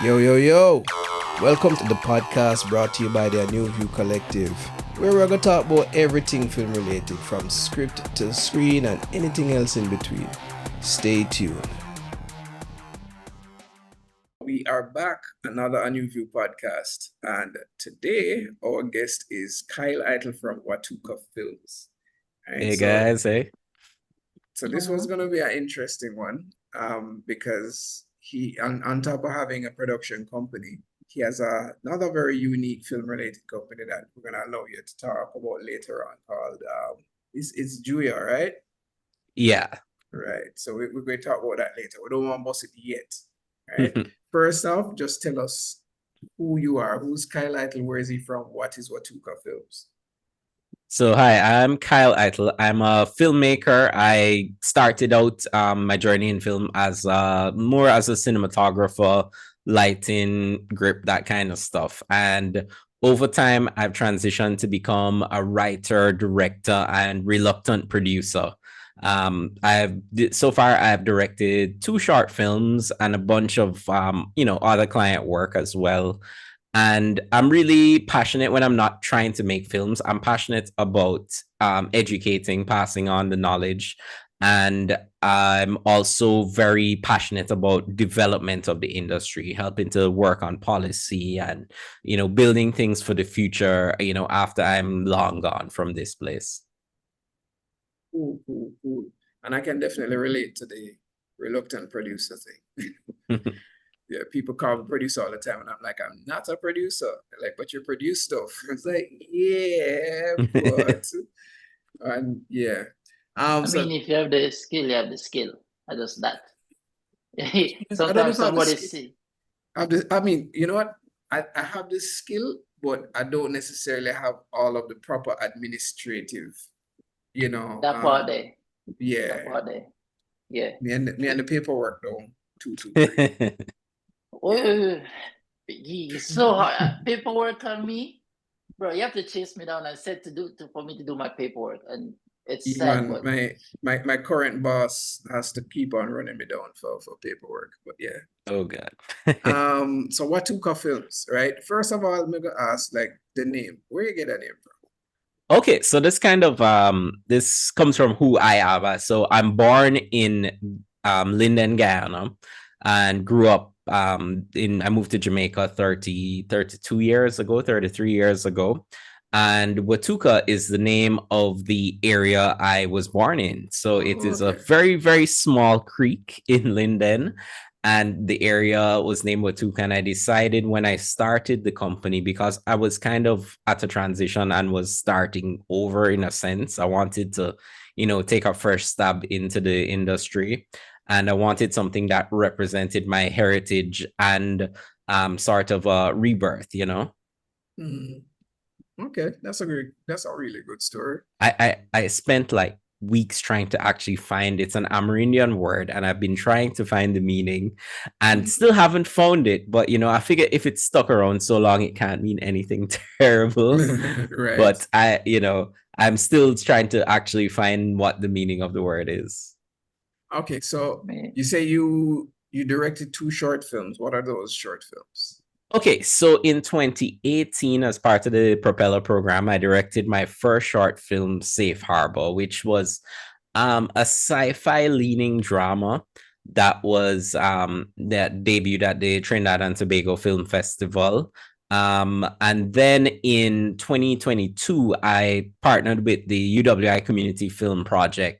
Yo, yo, yo. Welcome to the podcast brought to you by the ANOUVUE Collective, where we're going to talk about everything film related, from script to screen and anything else in between. Stay tuned. We are back, another ANOUVUE podcast, and today our guest is Kaiel Eytle from Watuka Films. Right, Hey guys, hey. So this was going to be an interesting one, because he, on top of having a production company, he has another very unique film-related company that we're going to allow you to talk about later on called, it's Julia, right? Yeah. Right. So we're going to talk about that later. We don't want to bust it yet. Right. First off, just tell us who you are. Who's Kaiel Eytle? Where is he from? What is Watuka Films? So hi, I'm Kaiel Eytle. I'm a filmmaker. I started out my journey in film as more as a cinematographer, lighting, grip, that kind of stuff. And over time, I've transitioned to become a writer, director, and reluctant producer. So far I've directed 2 short films and a bunch of other client work as well. And I'm really passionate when I'm not trying to make films. I'm passionate about educating, passing on the knowledge. And I'm also very passionate about development of the industry, helping to work on policy and, building things for the future, after I'm long gone from this place. Cool. And I can definitely relate to the reluctant producer thing. Yeah, people call me producer all the time, and I'm like, I'm not a producer. They're like, but you produce stuff. It's like, yeah, but and yeah. I mean, if you have the skill, you have the skill. I just that. Sometimes somebody see. I mean, you know what? I have the skill, but I don't necessarily have all of the proper administrative, that part there. Yeah. That part there. Yeah. Me and the paperwork though. Too. Oh, it's so hard. Paperwork on me, bro. You have to chase me down and said for me to do my paperwork, and it's sad. But my current boss has to keep on running me down for paperwork. But yeah. Oh God. So Watuka Films, right? First of all, I'm gonna ask like the name. Where you get that name from? Okay, so this kind of this comes from who I am. So I'm born in Linden, Guyana, and grew up I moved to Jamaica 32 years ago, 33 years ago. And Watuka is the name of the area I was born in. So it is a very, very small creek in Linden. And the area was named Watuka. And I decided when I started the company, because I was kind of at a transition and was starting over in a sense. I wanted to, take a first stab into the industry. And I wanted something that represented my heritage and sort of a rebirth, Mm-hmm. Okay, that's a really good story. I spent like weeks trying to actually find it's an Amerindian word, and I've been trying to find the meaning and still haven't found it. But I figure if it's stuck around so long, it can't mean anything terrible. Right. But I'm still trying to actually find what the meaning of the word is. Okay, so you say you directed 2 short films. What are those short films? Okay, so in 2018, as part of the Propeller program, I directed my first short film, Safe Harbor, which was a sci-fi leaning drama that was that debuted at the Trinidad and Tobago Film Festival. And then in 2022, I partnered with the UWI Community Film Project,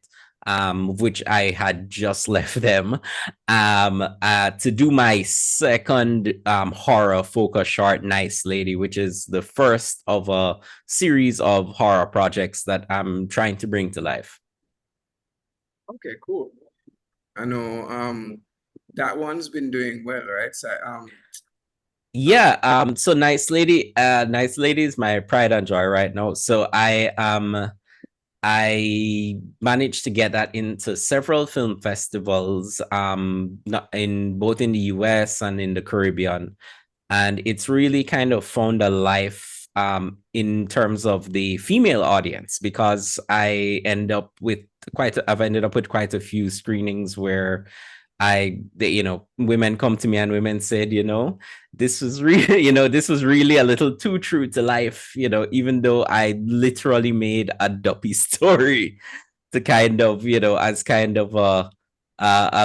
which I had just left them, to do my second horror focus short, Nice Lady, which is the first of a series of horror projects that I'm trying to bring to life. Okay, cool. I know that one's been doing well, right? So yeah, so Nice Lady is my pride and joy right now. So I managed to get that into several film festivals, both in the US and in the Caribbean. And it's really kind of found a life in terms of the female audience, because I've ended up with quite a few screenings where women come to me and women said, this was really, this was really a little too true to life, even though I literally made a duppy story to kind of, as kind of a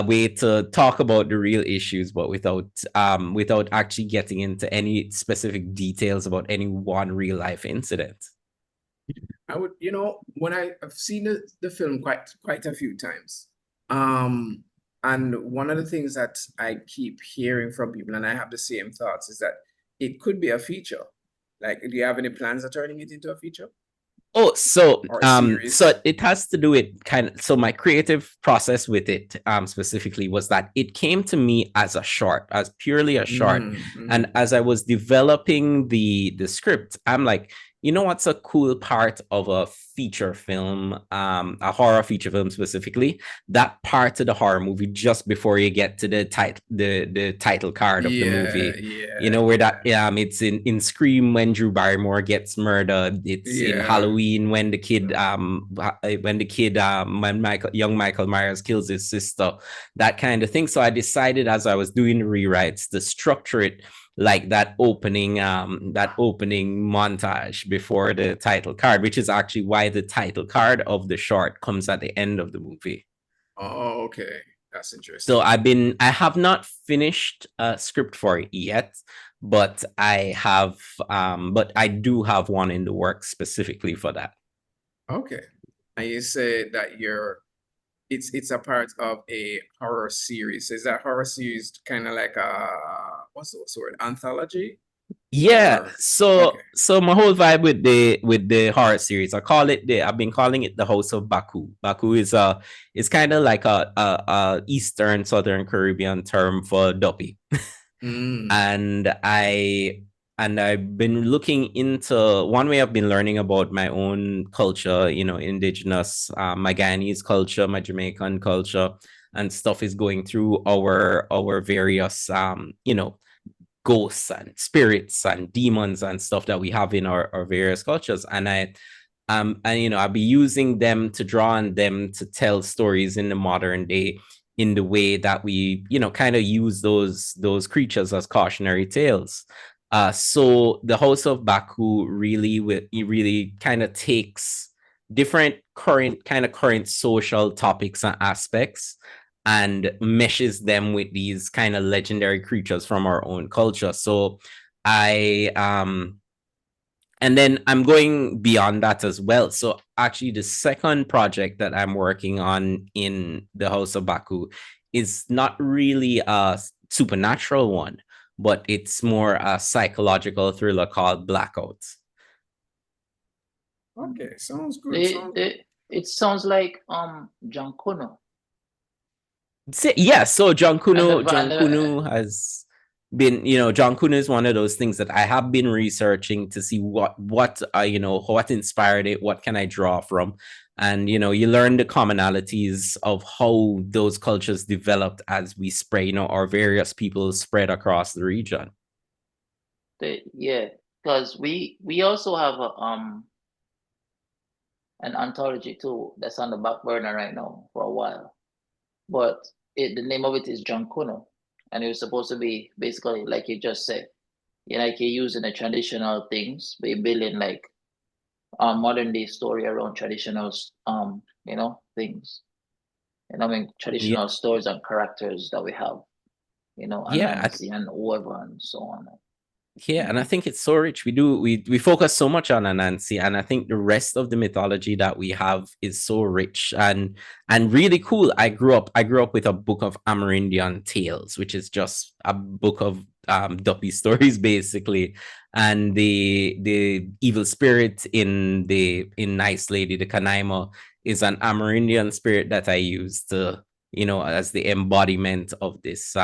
way to talk about the real issues, but without actually getting into any specific details about any one real life incident. I would, when I've seen the film quite a few times, and one of the things that I keep hearing from people, and I have the same thoughts, is that it could be a feature. Like, do you have any plans of turning it into a feature? Oh, so Or a series? so it has to do with so my creative process with it specifically was that it came to me as purely a short. And as I was developing the script, I'm like, what's a cool part of a feature film, a horror feature film specifically, that part of the horror movie just before you get to the title card of the movie, where that it's in Scream when Drew Barrymore gets murdered, it's in Halloween when the kid young Michael Myers kills his sister, that kind of thing. So I decided as I was doing the rewrites to structure it like that opening montage before the title card, which is actually why the title card of the short comes at the end of the movie. Oh, okay. That's interesting. So I have not finished a script for it yet, but I do have one in the works specifically for that. Okay. And you say that it's a part of a horror series. Is that horror series kind of like what's the word? Anthology? Yeah. So my whole vibe with the horror series, I've been calling it the House of Baku. Baku is kind of like a Eastern Southern Caribbean term for duppy. And I've been looking into one way I've been learning about my own culture, indigenous, my Guyanese culture, my Jamaican culture, and stuff is going through our various, ghosts and spirits and demons and stuff that we have in our various cultures. And I'll be using them to draw on them to tell stories in the modern day in the way that we, kind of use those creatures as cautionary tales. So the House of Baku really kind of takes different current social topics and aspects and meshes them with these kind of legendary creatures from our own culture. So and then I'm going beyond that as well. So actually the second project that I'm working on in the House of Baku is not really a supernatural one, but it's more a psychological thriller called Blackout. Okay, sounds good. It sounds like John Kuno. Yeah, so John Kuno has been, John Kuno is one of those things that I have been researching to see what inspired it, what can I draw from, and you learn the commonalities of how those cultures developed as we spread, our various people spread across the region. Yeah, because we also have an anthology too that's on the back burner right now for a while, but the name of it is John Kuno, and it was supposed to be basically like you just said, like you're using the traditional things, but you're building like a modern day story around traditional things. Traditional stories and characters that we have, Anansi and whoever and so on. Yeah, and I think it's so rich. We focus so much on Anansi, and I think the rest of the mythology that we have is so rich and really cool. I grew up with a book of Amerindian tales, which is just a book of duppy stories basically. And the evil spirit in Nice Lady, the Kanaima, is an Amerindian spirit that I use to, as the embodiment of this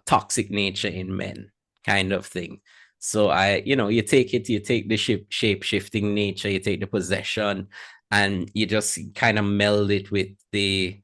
toxic nature in men, kind of thing. So you take the shape-shifting nature, you take the possession, and you just kind of meld it with the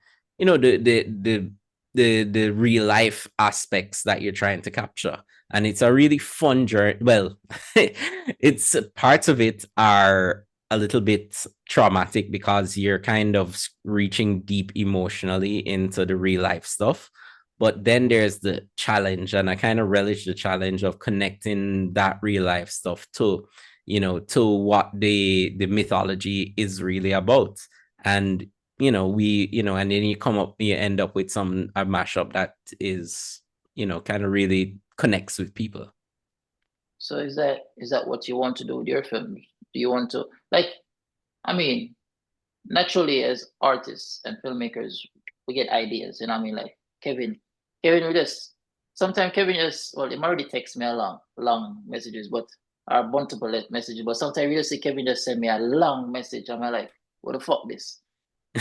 real life aspects that you're trying to capture. And it's a really fun journey. Well, it's parts of it are a little bit traumatic because you're kind of reaching deep emotionally into the real life stuff. But then there's the challenge, and I kind of relish the challenge of connecting that real life stuff to, to what the mythology is really about. And and then you end up with a mashup that is, kind of really connects with people. So is that what you want to do with your film? Do you want to, like, I mean, naturally as artists and filmmakers, we get ideas, like Kevin will just sometimes Kevin just, well, he already texts me a long messages, but or multiple messages, but sometimes you just see Kevin just send me a long message. I'm like, what the fuck this?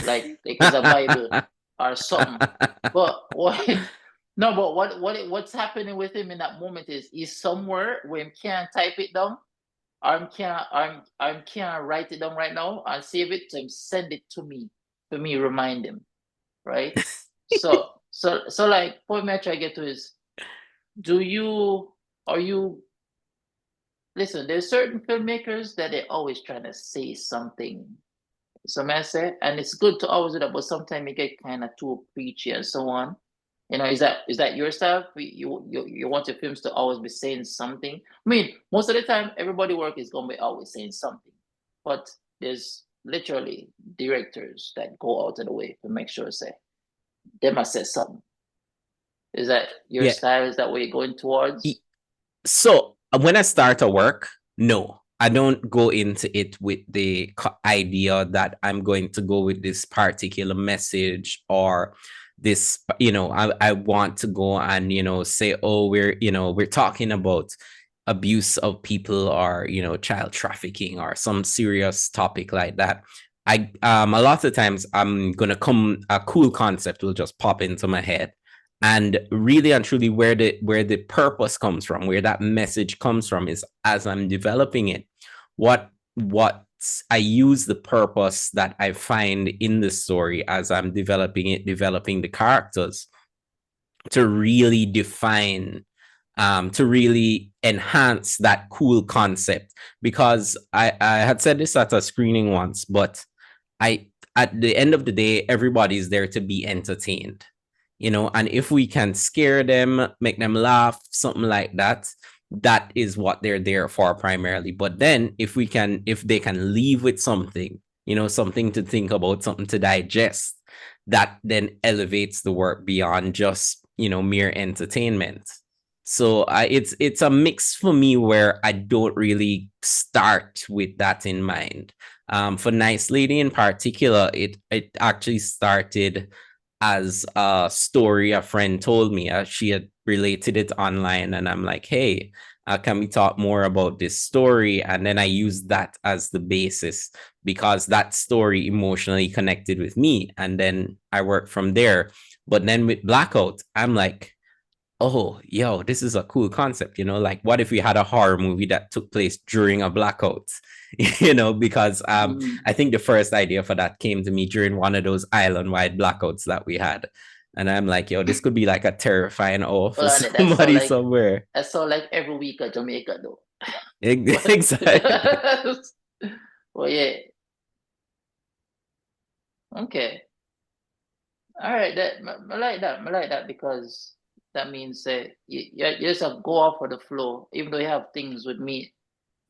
Like it's a Bible or something. But what no, but what's happening with him in that moment is he's somewhere where he can't type it down. I can't write it down right now and save it to him, send it to me remind him, right? so like point me I try to get to is, are you listen, there's certain filmmakers that they're always trying to say something. So may I say, and it's good to always do that, but sometimes you get kind of too preachy and so on. Is that your style? You want your films to always be saying something? I mean, most of the time, everybody work is gonna be always saying something, but there's literally directors that go out of the way to make sure say they must say something. Is that your style? Is that what you're going towards? So when I start a work, no, I don't go into it with the idea that I'm going to go with this particular message or this, I want to go and, say, oh, we're talking about abuse of people or, child trafficking or some serious topic like that. A lot of times I'm going to a cool concept will just pop into my head. And really and truly where the purpose comes from, where that message comes from is as I'm developing it, what I use the purpose that I find in the story as I'm developing the characters to really define, to really enhance that cool concept. Because I had said this at a screening once, but at the end of the day, everybody's there to be entertained. And if we can scare them, make them laugh, something like that, that is what they're there for primarily. But then if they can leave with something, something to think about, something to digest, that then elevates the work beyond just, mere entertainment. So it's a mix for me where I don't really start with that in mind. For Nice Lady in particular, it actually started as a story a friend told me. She had related it online, and I'm like, hey, can we talk more about this story? And then I used that as the basis because that story emotionally connected with me, and then I worked from there. But then with Blackout, I'm like, oh, yo, this is a cool concept. Like, what if we had a horror movie that took place during a blackout? Because I think the first idea for that came to me during one of those island-wide blackouts that we had. And I'm like, yo, this could be like a terrifying hour for somebody somewhere. That's all like every week at Jamaica, though. Exactly. Well, yeah. Okay. All right. I like that. I like that because that means you just have to go off of the flow, even though you have things with me,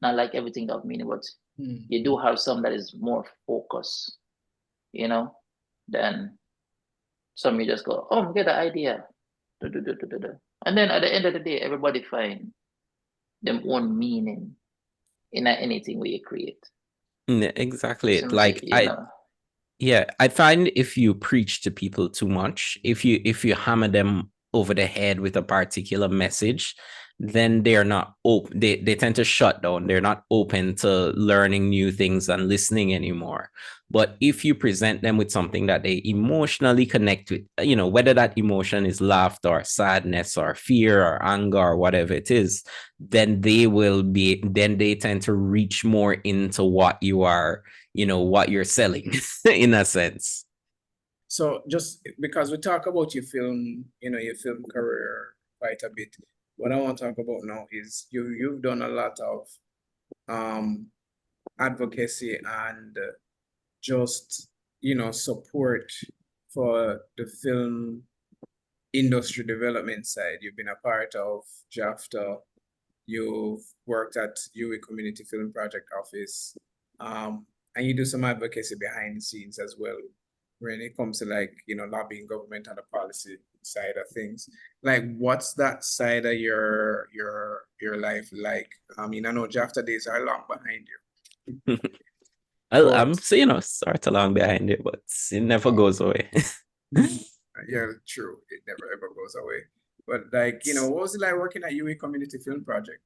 not like everything that meaning, but you do have some that is more focused, than some you just go, oh, get the idea. And then at the end of the day, everybody find them own meaning in anything we create. Exactly. Like I find if you preach to people too much, if you hammer them over the head with a particular message, then they're not open. They tend to shut down. They're not open to learning new things and listening anymore. But if you present them with something that they emotionally connect with, whether that emotion is laughter or sadness or fear or anger or whatever it is, then they tend to reach more into what you are, what you're selling in a sense. So just because we talk about your film career quite a bit, what I want to talk about now is you've done a lot of advocacy and just, support for the film industry development side. You've been a part of JAFTA, you've worked at UE Community Film Project Office, and you do some advocacy behind the scenes as well when it comes to like, lobbying government on the policy side of things. Like, what's that side of your life like? I mean, I know JAFTA days are long behind you. I'm But sort along behind it, but it never goes away. yeah, true. It never ever goes away. But like, what was it like working at UE Community Film Project?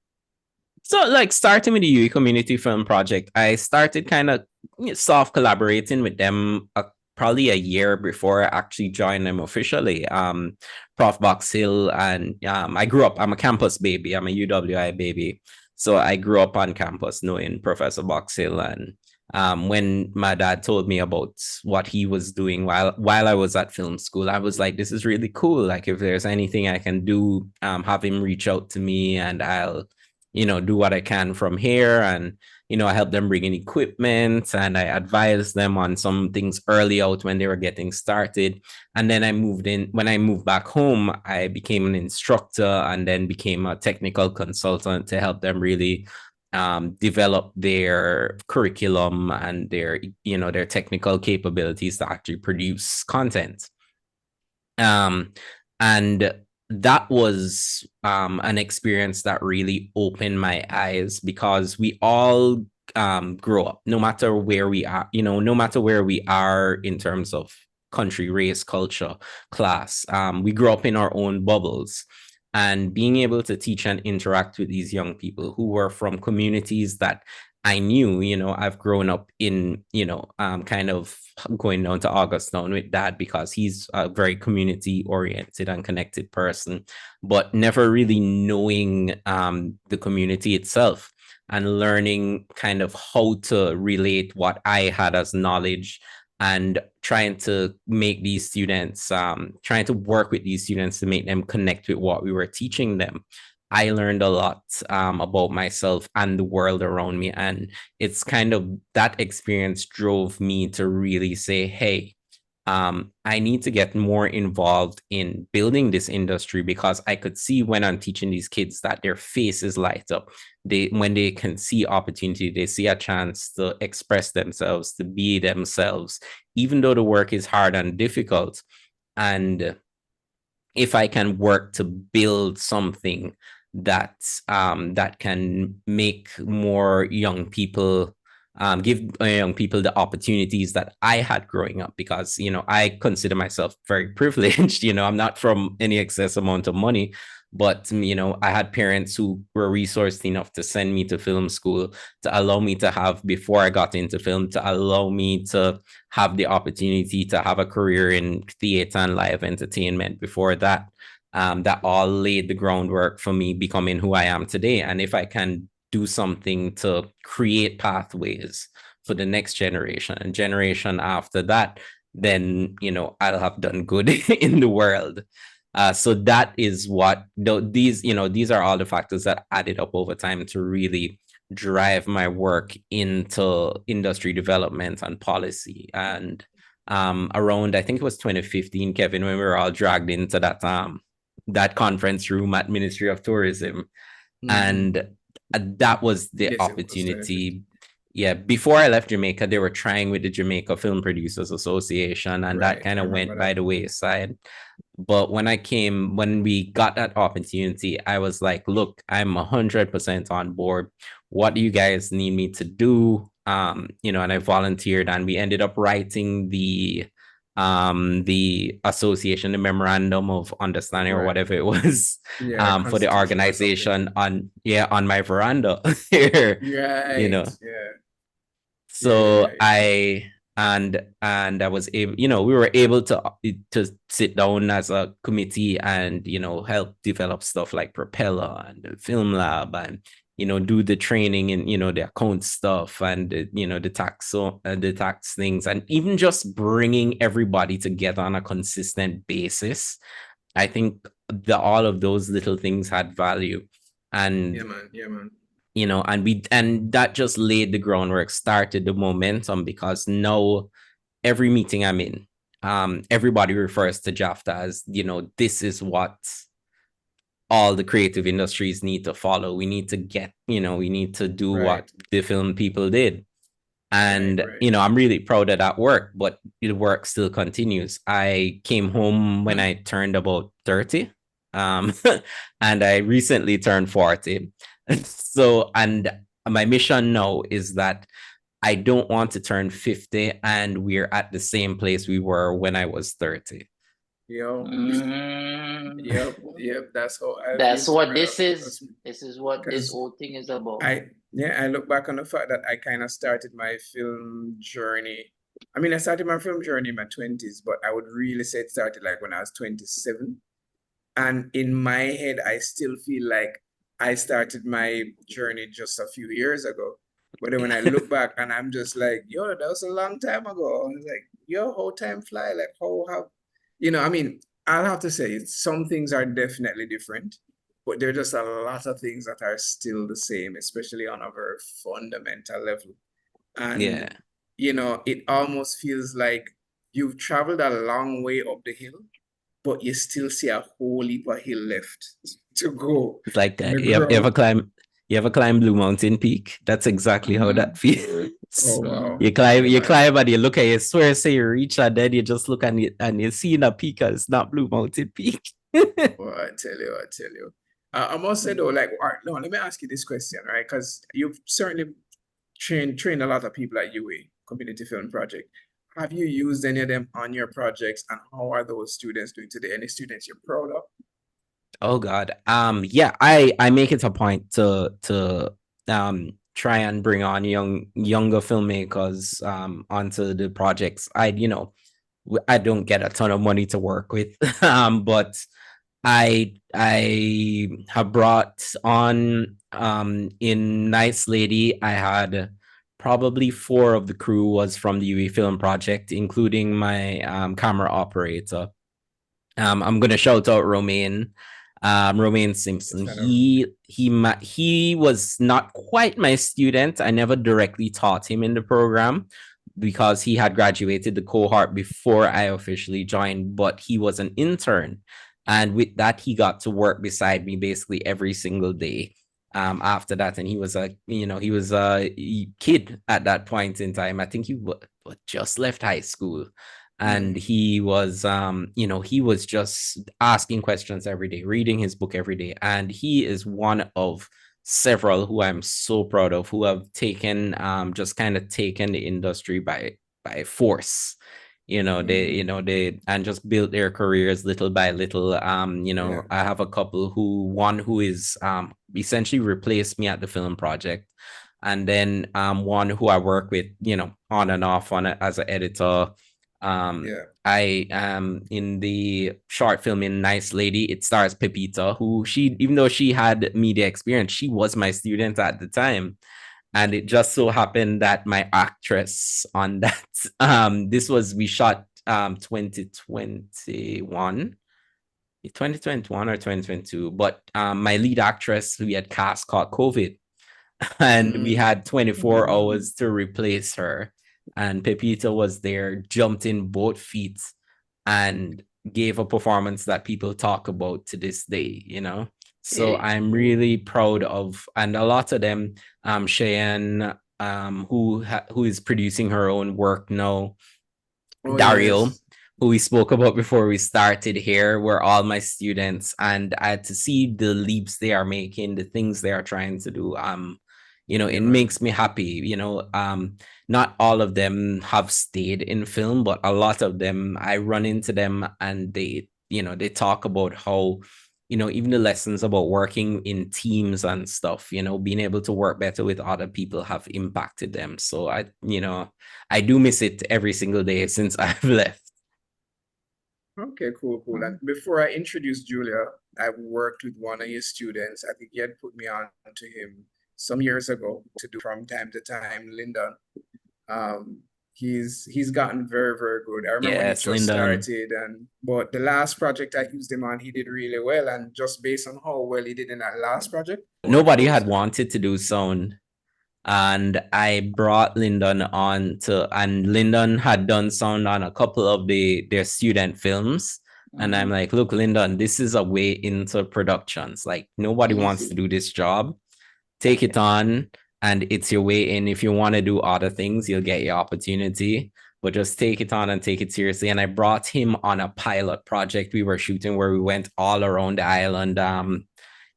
So, like, starting with the UE Community Film Project, I started kind of soft collaborating with them probably a year before I actually joined them officially. Prof. Box Hill, and I grew up, I'm a campus baby, I'm a UWI baby. So I grew up on campus knowing Professor Box Hill, and when my dad told me about what he was doing while I was at film school, I was like, this is really cool. Like, if there's anything I can do, have him reach out to me and I'll do what I can from here. And, I helped them bring in equipment and I advised them on some things early out when they were getting started. And then when I moved back home, I became an instructor and then became a technical consultant to help them really develop their curriculum and their technical capabilities to actually produce content. And that was an experience that really opened my eyes, because we all grow up, no matter where we are, no matter where we are in terms of country, race, culture, class. We grow up in our own bubbles. And being able to teach and interact with these young people who were from communities that I knew, I've grown up in, kind of going down to Augustown with Dad because he's a very community oriented and connected person, but never really knowing the community itself and learning kind of how to relate what I had as knowledge and trying to make these students, trying to work with these students to make them connect with what we were teaching them. I learned a lot about myself and the world around me. And it's kind of that experience drove me to really say, hey, I need to get more involved in building this industry, because I could see when I'm teaching these kids that their faces light up. When they can see opportunity, they see a chance to express themselves, to be themselves, even though the work is hard and difficult. And if I can work to build something that that can make more young people, give young people the opportunities that I had growing up, because I consider myself very privileged. I'm not from any excess amount of money, but I had parents who were resourced enough to send me to film school, to allow me to have, before I got into film, to allow me to have the opportunity to have a career in theater and live entertainment before that. That all laid the groundwork for me becoming who I am today. And if I can do something to create pathways for the next generation and generation after that, then I'll have done good in the world. So that is what these are all the factors that added up over time to really drive my work into industry development and policy. And around, I think it was 2015, Kevin, when we were all dragged into that conference room at Ministry of Tourism. And that was the opportunity. Yeah, before I left Jamaica, they were trying with the Jamaica Film Producers Association, and that kind of went by the wayside. But when we got that opportunity, I was like, look, I'm 100% on board. What do you guys need me to do? And I volunteered, and we ended up writing the association, the memorandum of understanding, or whatever it was, for the organization on my veranda here. So I was able, we were able to sit down as a committee and help develop stuff like Propeller and the Film Lab, and do the training and the account stuff and the tax things, and even just bringing everybody together on a consistent basis. I think all of those little things had value. And yeah, man. you know, and that just laid the groundwork, started the momentum, because now every meeting I'm in, everybody refers to JAFTA as, you know, this is what all the creative industries need to follow. We need to get, you know, we need to do what Right. the film people did. Right. And, Right. you know, I'm really proud of that work, but the work still continues. I came home when I turned about 30, um, and I recently turned 40. So, and my mission now is that I don't want to turn 50 and we're at the same place we were when I was 30. Yo. Mm. Yep. That's how I feel That's too, what brother. this is. This is what this Because whole thing is about. I look back on the fact that I kind of started my film journey. I mean, I started my film journey in my 20s, but I would really say it started like when I was 27. And in my head, I still feel like I started my journey just a few years ago. But then when I look back and I'm just like, yo, that was a long time ago. I was like, yo, how time fly? Like, how, you know, I mean, I'll have to say some things are definitely different, but there are just a lot of things that are still the same, especially on a very fundamental level. Yeah. And, you know, it almost feels like you've traveled a long way up the hill, but you still see a whole heap of hill left to go It's like on the that. ground. You ever climb Blue Mountain Peak? That's exactly how that feels. Oh, wow. You Yeah, man. climb and you look at, you swear, say you reach, and then you just look and you see a peak, and it's not Blue Mountain Peak. Well, I tell you, I tell you. I must say though, like, all right, no, let me ask you this question, right? Because you've certainly trained a lot of people at UA, Community Film Project. Have you used any of them on your projects, and how are those students doing today? Any students you're proud of? Oh God. Yeah, I make it a point to try and bring on younger filmmakers onto the projects. You know, I don't get a ton of money to work with, but I have brought on in Nice Lady. I had probably 4 of the crew was from the UE Film Project, including my camera operator. I'm gonna shout out Romain. Romain Simpson. It's kind of He was not quite my student. I never directly taught him in the program because he had graduated the cohort before I officially joined, but he was an intern. And with that, he got to work beside me basically every single day. After that, and he was he was a kid at that point in time. I think he just left high school, and he was he was just asking questions every day, reading his book every day, and he is one of several who I'm so proud of, who have taken just kind of taken the industry by force. They and just built their careers little by little. yeah, I have a couple one who is essentially replaced me at the film project, and then one who I work with, on and off on it as an editor. yeah. I am in the short film in Nice Lady. It stars Pepita, who even though she had media experience, she was my student at the time. And it just so happened that my actress on that, we shot 2021. 2021 or 2022, but my lead actress we had cast caught COVID, and we had 24 hours to replace her. And Pepita was there, jumped in both feet, and gave a performance that people talk about to this day. So Hey, I'm really proud of, and a lot of them, Cheyenne, who is producing her own work now, Oh, Dario, yes. who we spoke about before we started here, were all my students, and I had to see the leaps they are making, the things they are trying to do. Yeah, It man. makes me happy. Not all of them have stayed in film, but a lot of them, I run into them and they talk about how, even the lessons about working in teams and stuff, being able to work better with other people have impacted them. So I do miss it every single day since I've left. Okay, cool. And before I introduce Julia, I worked with one of your students. I think he had put me on to him some years ago to do from time to time, Linda. Um, he's gotten very, very good. I remember when he Yes, just Lyndon. started, but the last project I used him on, he did really well. And just based on how well he did in that last project, Nobody had wanted to do sound. And I brought Lyndon on and Lyndon had done sound on a couple of their student films. And I'm like, look, Lyndon, this is a way into productions. Like, nobody wants to do this job. Take it on, and it's your way in. If you want to do other things, you'll get your opportunity. But just take it on and take it seriously. And I brought him on a pilot project we were shooting where we went all around the island.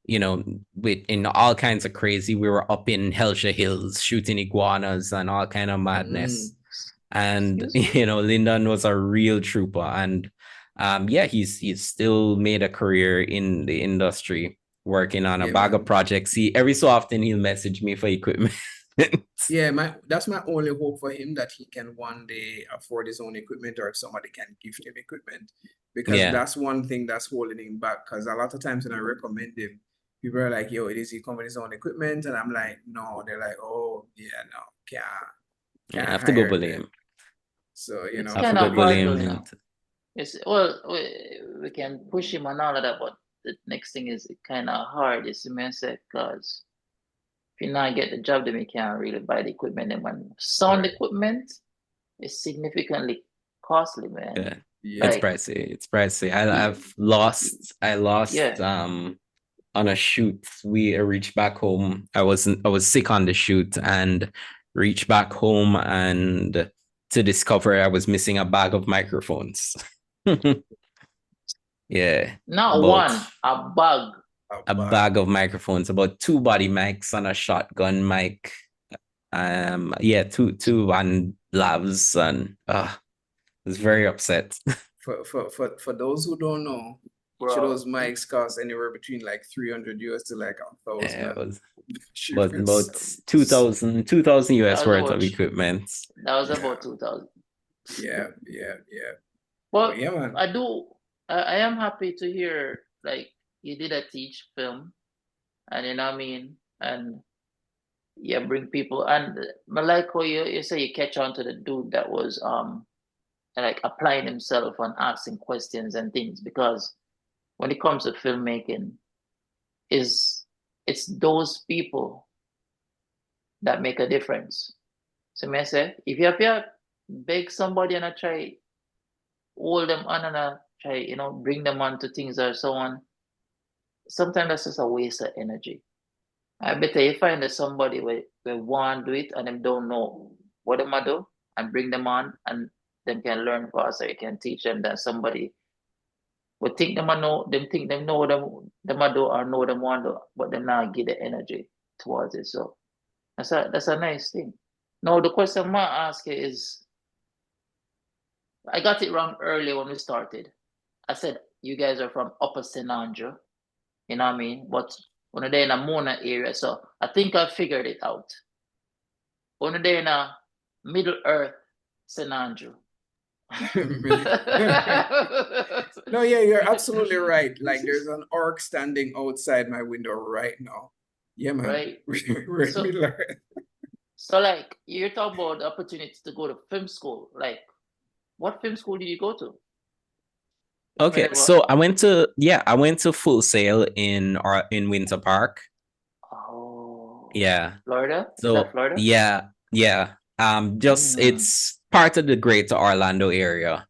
In all kinds of crazy. We were up in Helsha Hills shooting iguanas and all kind of madness. And Lyndon was a real trooper. And he's still made a career in the industry, working on a bag of projects. See, every so often he'll message me for equipment. That's my only hope for him, that he can one day afford his own equipment, or if somebody can gift him equipment, because that's one thing that's holding him back. Because a lot of times when I recommend him, people are like, yo, is he coming with his own equipment? And I'm like, no. They're like, oh, yeah, no, can't have to go bully him. him. So, it's kind of hard though, you know. Well, we can push him on all of that, but the next thing is kind of hard, is because if you not get the job, then you can't really buy the equipment. And when sound equipment is significantly costly, man. It's pricey. It's pricey. I lost on a shoot. We reached back home. I was sick on the shoot and reached back home and to discover I was missing a bag of microphones. Not one, a bag. A bag of microphones, about 2 body mics and a shotgun mic. Two and lavs, and I was very upset. For those who don't know, each of those mics cost anywhere between like $300 to like $1,000. Yeah, it was about 2,000 US worth of equipment. That was about 2,000. Yeah. Well, man. I am happy to hear like you did a teach film, and you know what I mean, and bring people. And I like how you say you catch on to the dude that was like applying himself and asking questions and things, because when it comes to filmmaking, it's those people that make a difference. So may I say, if you have to beg somebody and I try hold them on and I try, bring them on to things or so on, sometimes that's just a waste of energy. I better you find that somebody where want to do it and them don't know what them do, and bring them on and them can learn faster. You can teach them that somebody would think them know them do or know them want to, but them not give the energy towards it. So that's a nice thing. Now the question I want to ask you is, I got it wrong earlier when we started. I said you guys are from Upper St. Andrew, you know what I mean? But when they're in a Mona area, so I think I figured it out. When they're in a Middle Earth, St. Andrew. No, you're absolutely right. Like there's an orc standing outside my window right now. Yeah, man. Right. We're in Middle Earth. So like you're talking about the opportunity to go to film school. Like what film school did you go to? Okay, so I went to Full Sail in Winter Park. Oh. Yeah. Florida? So Florida? Yeah. It's part of the greater Orlando area.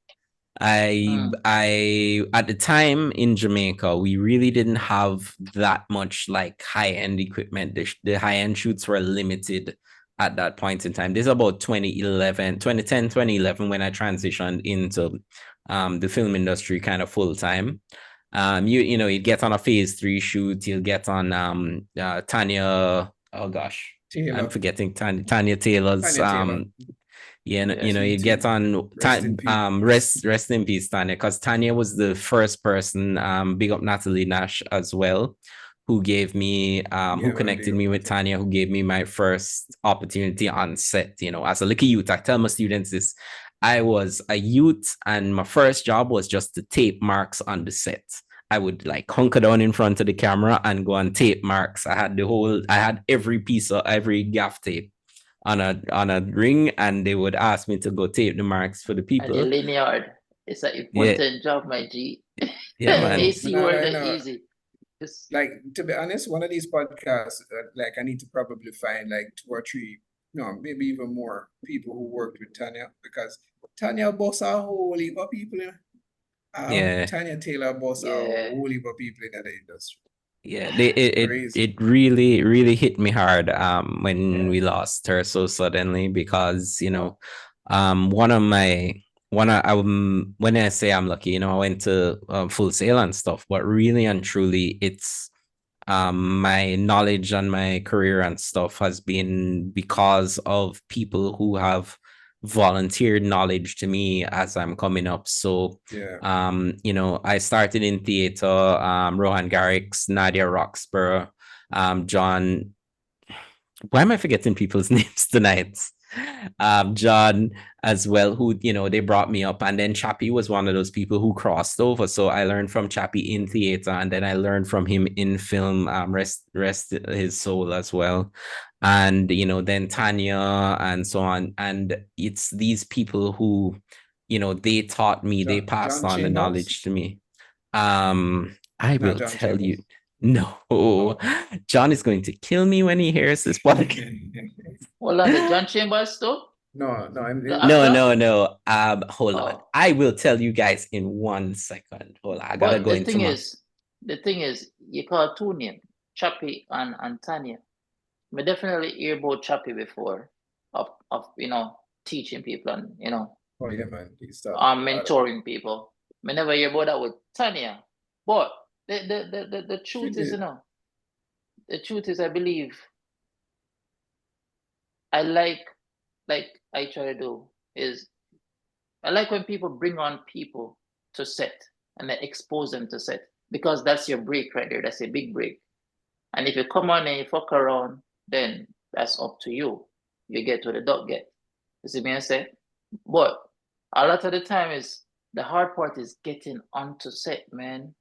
I at the time in Jamaica, we really didn't have that much like high-end equipment. The high-end shoots were limited at that point in time. This is about 2010, 2011 when I transitioned into the film industry kind of full time. You get on a phase 3 shoot, you'll get on Tanya, oh gosh, Taylor. I'm forgetting Tanya Taylor's you get on rest in peace, Tanya, because Tanya was the first person, big up Natalie Nash as well, who gave me who connected me with Tanya, who gave me my first opportunity on set. As a little youth, I tell my students this: I was a youth and my first job was just to tape marks on the set. I would like hunker down in front of the camera and go on tape marks. I had every gaff tape on a ring, and they would ask me to go tape the marks for the And the people. linear, it's an Yeah, important job, my G. yeah, man. AC No, world no, are no. easy. Just Like, to be honest, one of these podcasts, like I need to probably find like 2 or 3, no, maybe even more people who worked with Tanya, because Tanya boss a whole heap of people. Yeah. Tanya Taylor boss a yeah, whole heap of people in the industry. Yeah, Crazy. it really hit me hard when Yeah. we lost her so suddenly, because one of my when I say I'm lucky, I went to Full Sail and stuff, but really and truly it's my knowledge and my career and stuff has been because of people who have volunteered knowledge to me as I'm coming up. So Yeah. I started in theater, Rohan Garrix, Nadia Roxburgh, John. Why am I forgetting people's names tonight? John as well, who they brought me up, and then Chappie was one of those people who crossed over. So I learned from Chappie in theater, and then I learned from him in film. Rest his soul as well, and then Tanya and so on. And it's these people who, they taught me, they passed John on the Chambers? knowledge to me. I Not will John tell you. Chambers. No, Oh. John is going to kill me when he hears this podcast. hold on, the John Chambers stuff, No, the I'm No, actor. no, no. Hold on. Oh, I will tell you guys in 1 second. Hold on. I gotta but go into my. the thing is, you call two names, Chappie and Tanya. I definitely hear about Chappie before, of teaching people and Oh yeah, man. He's taught me a lot of mentoring people. I never hear about that with Tanya. But the She truth is, did. the truth is, I believe I like I try to do is I like when people bring on people to set and they expose them to set, because that's your break right there. That's a big break. And if you come on and you fuck around, then that's up to you. You get what the dog get. You see me I say? But a lot of the time is the hard part is getting onto set, man.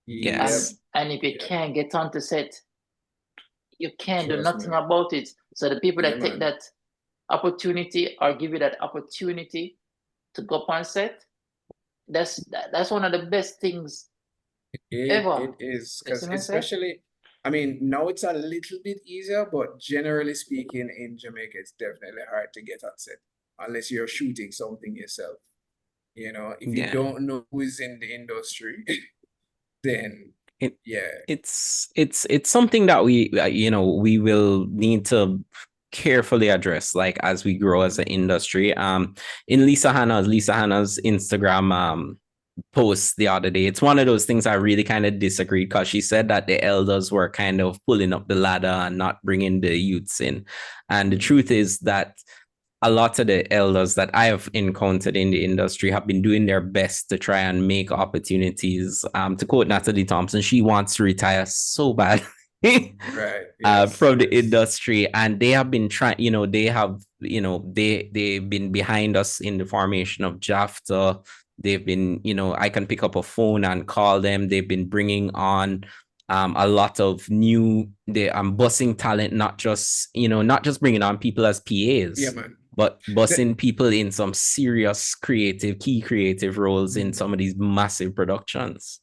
Yep. Yes. And if you Yep. can't get onto set, you can't do Trust me. nothing about it. So the people Yeah, that take man. that opportunity or give you that opportunity to go up on set, that's one of the best things ever. It is, You see because me say? especially, I mean, now it's a little bit easier, but generally speaking, in Jamaica, it's definitely hard to get on set unless you're shooting something yourself. If you Yeah. don't know who is in the industry, then It yeah, it's something that we will need to carefully address, like as we grow as an industry. In Lisa Hannah's Instagram post the other day, it's one of those things I really kind of disagreed, because she said that the elders were kind of pulling up the ladder and not bringing the youths in. And the truth is that a lot of the elders that I have encountered in the industry have been doing their best to try and make opportunities. To quote Natalie Thompson, she wants to retire so bad. right, yes, From the yes. industry, and they have been trying, they've been behind us in the formation of JAFTA. They've been, I can pick up a phone and call them. They've been bringing on a lot of new, I'm bussing talent, not just bringing on people as PAs, Yeah, man. but bussing people in some serious key creative roles in some of these massive productions.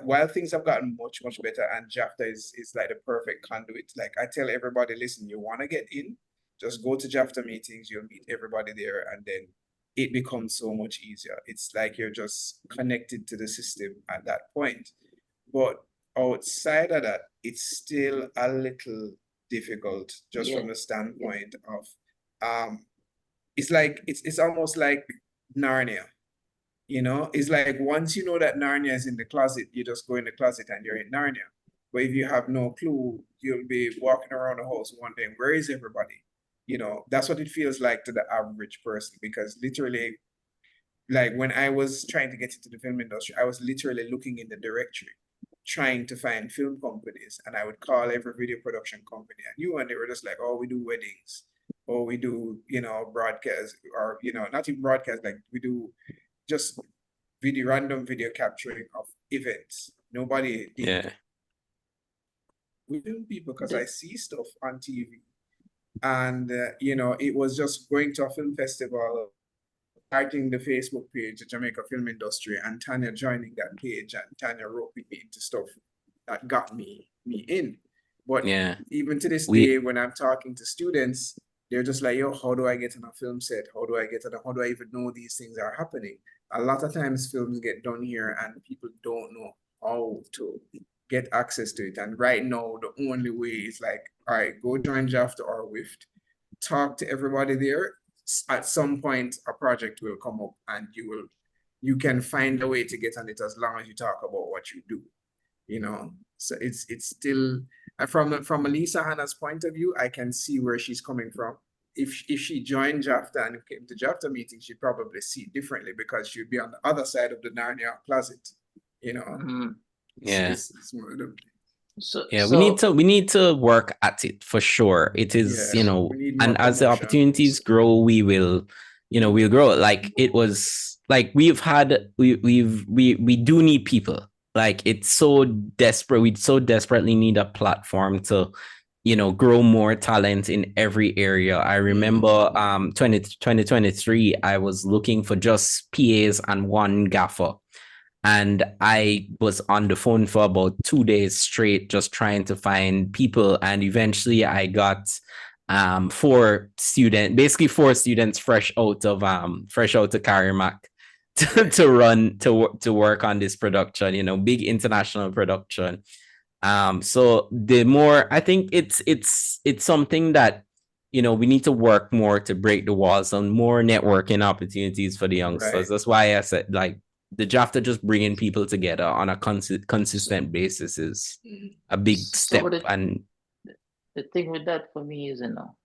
While things have gotten much, much better, and JAFTA is like the perfect conduit. Like I tell everybody, listen, you want to get in, just go to JAFTA meetings, you'll meet everybody there, and then it becomes so much easier. It's like you're just connected to the system at that point. But outside of that, it's still a little difficult, just Yeah. from the standpoint of it's like it's almost like Narnia. It's like once you know that Narnia is in the closet, you just go in the closet and you're in Narnia. But if you have no clue, you'll be walking around the house wondering, where is everybody? That's what it feels like to the average person, because literally, like when I was trying to get into the film industry, I was literally looking in the directory, trying to find film companies, and I would call every video production company I knew, and they were just like, oh, we do weddings, or we do, broadcast, or, not even broadcast, like we do just random video capturing of events. Nobody did Yeah. with film people, because I see stuff on TV And, you know, it was just going to a film festival, starting the Facebook page, the Jamaica Film Industry, and Tanya joining that page, and Tanya roping me into stuff that got me in. But Yeah. even to this We- day, when I'm talking to students, they're just like, yo, how do I get on a film set? How do I even know these things are happening? A lot of times films get done here and people don't know how to get access to it. And right now, the only way is like, all right, go join JAFTA or WIFT, talk to everybody there. At some point, a project will come up and you can find a way to get on it as long as you talk about what you do, you know? So it's still, from Elisa Hannah's point of view, I can see where she's coming from. If she joined JAFTA and came to JAFTA meetings, she'd probably see it differently because she'd be on the other side of the Narnia closet, you know? Mhm. Yeah. It's more the, So Yeah, so we need to work at it for sure. It is, Yeah, you know, we need more and as the promotion. opportunities grow, we will, you know, we'll grow. Like it was like we do need people. Like it's so desperate. We so desperately need a platform to, you know, grow more talent in every area. I remember 2023, I was looking for just PAs and one gaffer. And I was on the phone for about 2 days straight, just trying to find people. And eventually I got four students fresh out of Carrimac to work on this production, you know, big international production. So the more, I think it's something that, you know, we need to work more to break the walls on more networking opportunities for the youngsters. Right. That's why I said, like, the JAFTA just bringing people together on a consistent basis is a big step. So And the thing with that for me is, you know,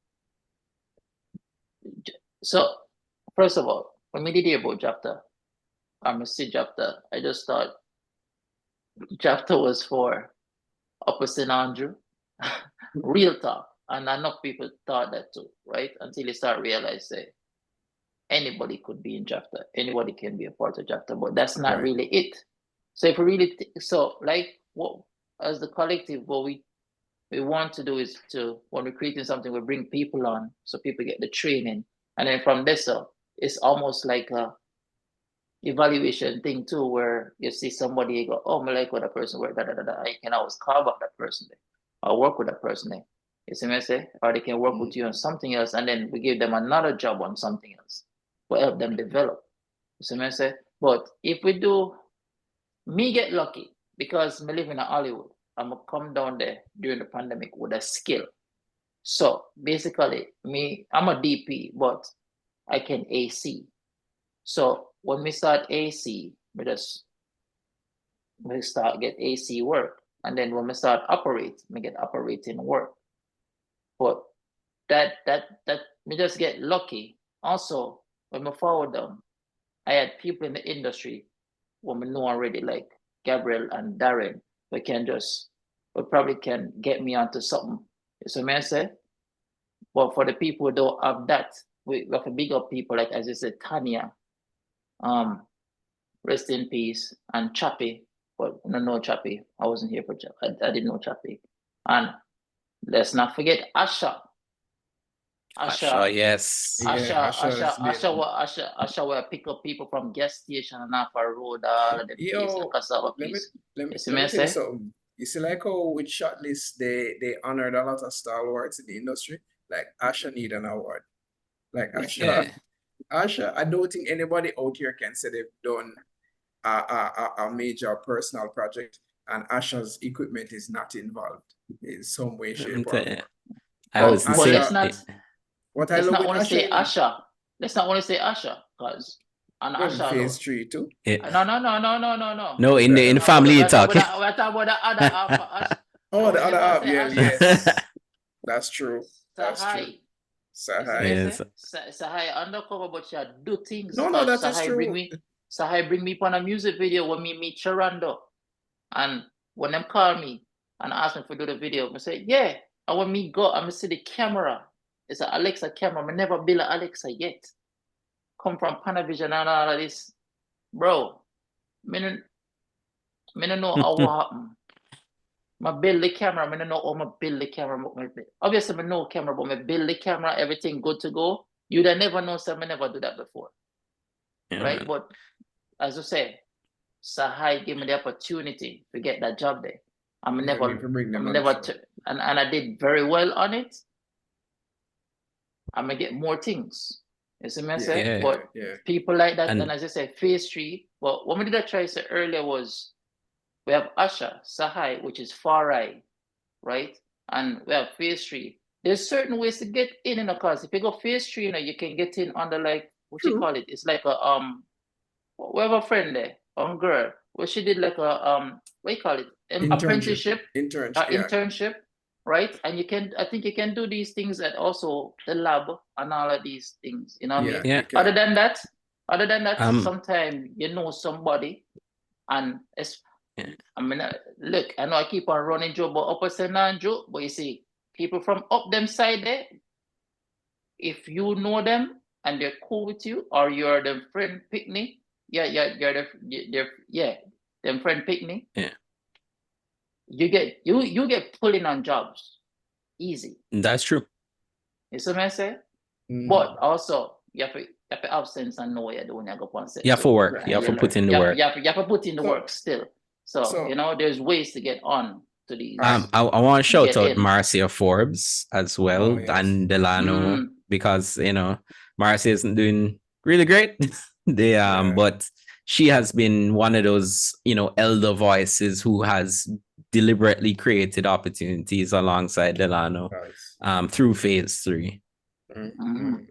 so first of all, when we did hear about JAFTA, I'm a see JAFTA, I just thought JAFTA was for Upper St. Andrew. Real talk. And enough people thought that too, right? Until you start realizing anybody could be in JAFTA, anybody can be a part of JAFTA, but that's not Right. really it. So if we really so like what as the collective, what we want to do is to, when we're creating something, we bring people on so people get the training, and then from this up, it's almost like a evaluation thing too, where you see somebody, you go, oh, I like what that person work, you can always call back that person there, or work with that person there. You see what I say? Or they can work with you on something else, and then we give them another job on something else. We help them develop. You see what I say? But if we do, me get lucky because me live in Hollywood. I'm gonna come down there during the pandemic with a skill. So basically, I'm a DP, but I can AC. So when we start AC, we start get AC work, and then when we start operate, we get operating work. But that we just get lucky. Also, when we forward them, I had people in the industry when we know already, like Gabriel and Darren, we probably can get me onto something. So may I say? But for the people who don't have that, we have to big up people like, as you said, Tanya, rest in peace, and Chappie. But I don't know Chappie. I wasn't here for Chappie. I didn't know Chappie. And let's not forget Asha. yes. Asha will pick up people from gas station and off our road, all of the place, the cassava piece. Let me tell you something. You see, like how with Shortlist, they honored a lot of stalwarts in the industry. Like Asha need an award. Like Asha, Asha, I don't think anybody out here can say they've done a major personal project and Asha's equipment is not involved in some way, shape, or form. I was But let's not only say Asha. Let's not only say Asha, because on Asha phase 3 too. No. No, in the family you talk. We're talking about the other half of Asha. Oh, the other half, yeah, yes. That's true. That's true. Sahai. Sahai undercover, but she do things. No, that is true. Sahai bring me on a music video when me meet Sharando. And when them call me and ask me to do the video, I say, yeah. And when me go, I'm see the camera. It's an Alexa camera. I never built an Alexa yet. Come from Panavision and all of this. Bro, me no know how what happen. I build the camera. I don't know how I build the camera. Obviously, I know camera, but I build the camera, everything good to go. You'd never know, so I never do that before. Yeah, right? man. But as you say, Sahai gave me the opportunity to get that job there. I'm Yeah, never, we can bring them I'm on the never, show. and I did very well on it. I'm gonna get more things. You see me I say? Yeah. But Yeah. people like that, And- and as I say, phase 3. Well, what we did I try to say earlier was we have Asha, Sahai, which is far right, right? And we have phase 3. There's certain ways to get in the cause. If you go phase 3, you can get in under like what you True. call it? It's like a we have a friend there, girl. Well, she did like a what you call it? Apprenticeship, internship, right? And I think you can do these things at also the lab and all of these things. You know what I mean? Yeah. you can. Other than that, sometimes you know somebody, and it's. Yeah. I mean, look, I know I keep on running Joe, but upper San Joe, but you see, people from up them side there, if you know them and they're cool with you, or you're the friend picnic, them friend picnic. Yeah. You get pulling on jobs easy. That's true. You see what I say? Mm. But also you have to have sense and know what you're doing. You go on set. You have to work. Right. You have to put in the work. You have to put in the So- work still. So there's ways to get on to these. I want to shout Get out in. Marcia Forbes as well, Oh, yes. and Delano, Mm. because Marcia isn't doing really great. But she has been one of those elder voices who has deliberately created opportunities alongside Delano through phase 3. Mhm.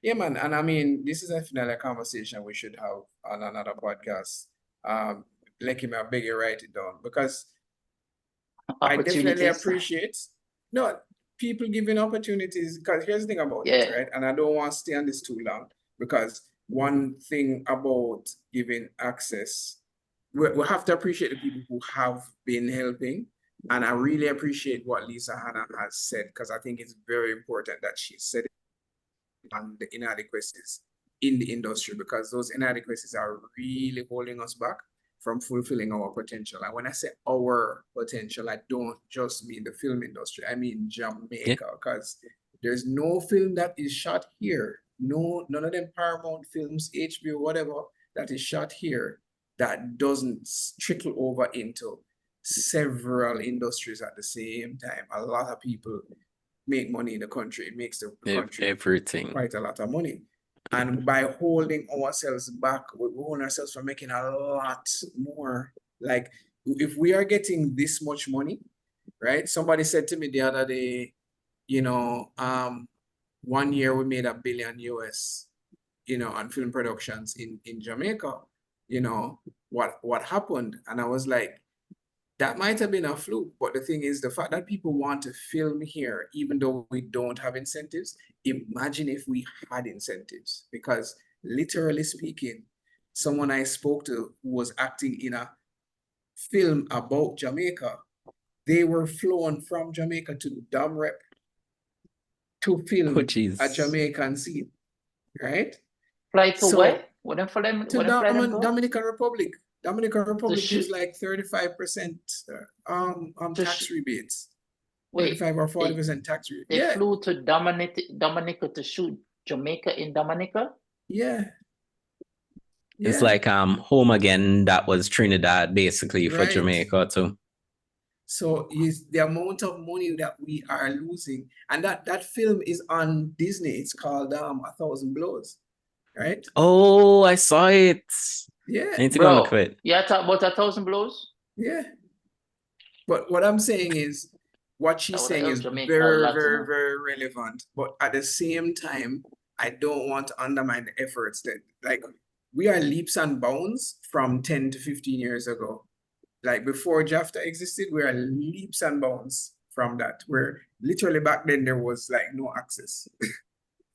Yeah, man. And I mean, this is definitely a conversation we should have on another podcast. Like him, I beg you write it down, because I definitely appreciate people giving opportunities, because here's the thing about it, right? And I don't want to stay on this too long, because one thing about giving access, we have to appreciate the people who have been helping. And I really appreciate what Lisa Hannah has said, because I think it's very important that she said it on the inadequacies in the industry, because those inadequacies are really holding us back from fulfilling our potential. And when I say our potential, I don't just mean the film industry, I mean Jamaica, because there's no film that is shot here. None of them Paramount films, HBO, whatever, that is shot here that doesn't trickle over into several industries at the same time. A lot of people make money in the country. It makes the country everything quite a lot of money. And by holding ourselves back, we hold ourselves from making a lot more. Like, if we are getting this much money, right? Somebody said to me the other day, 1 year we made $1 billion US, on film productions in Jamaica. What happened? And I was like, that might have been a fluke, but the thing is, the fact that people want to film here, even though we don't have incentives, imagine if we had incentives. Because literally speaking, someone I spoke to who was acting in a film about Jamaica, they were flown from Jamaica to Dam Rep to film a Jamaican scene, right? Fly to where? What them for them? To Dominican Republic. Dominican Republic is like 35% tax rebates. 35 or 40% tax rebate. They flew to Dominica to shoot Jamaica in Dominica? Yeah. It's like Home Again, that was Trinidad basically for Jamaica too. So is the amount of money that we are losing, and that film is on Disney. It's called 1,000 Blows, right? Oh, I saw it. Yeah, I need to go look for it. Yeah, talk about 1,000 Blows. Yeah, but what I'm saying is, what she's saying is very, very, very relevant. But at the same time, I don't want to undermine the efforts that, like, we are leaps and bounds from 10 to 15 years ago. Like, before JAFTA existed, we are leaps and bounds from that. Where literally back then there was like no access,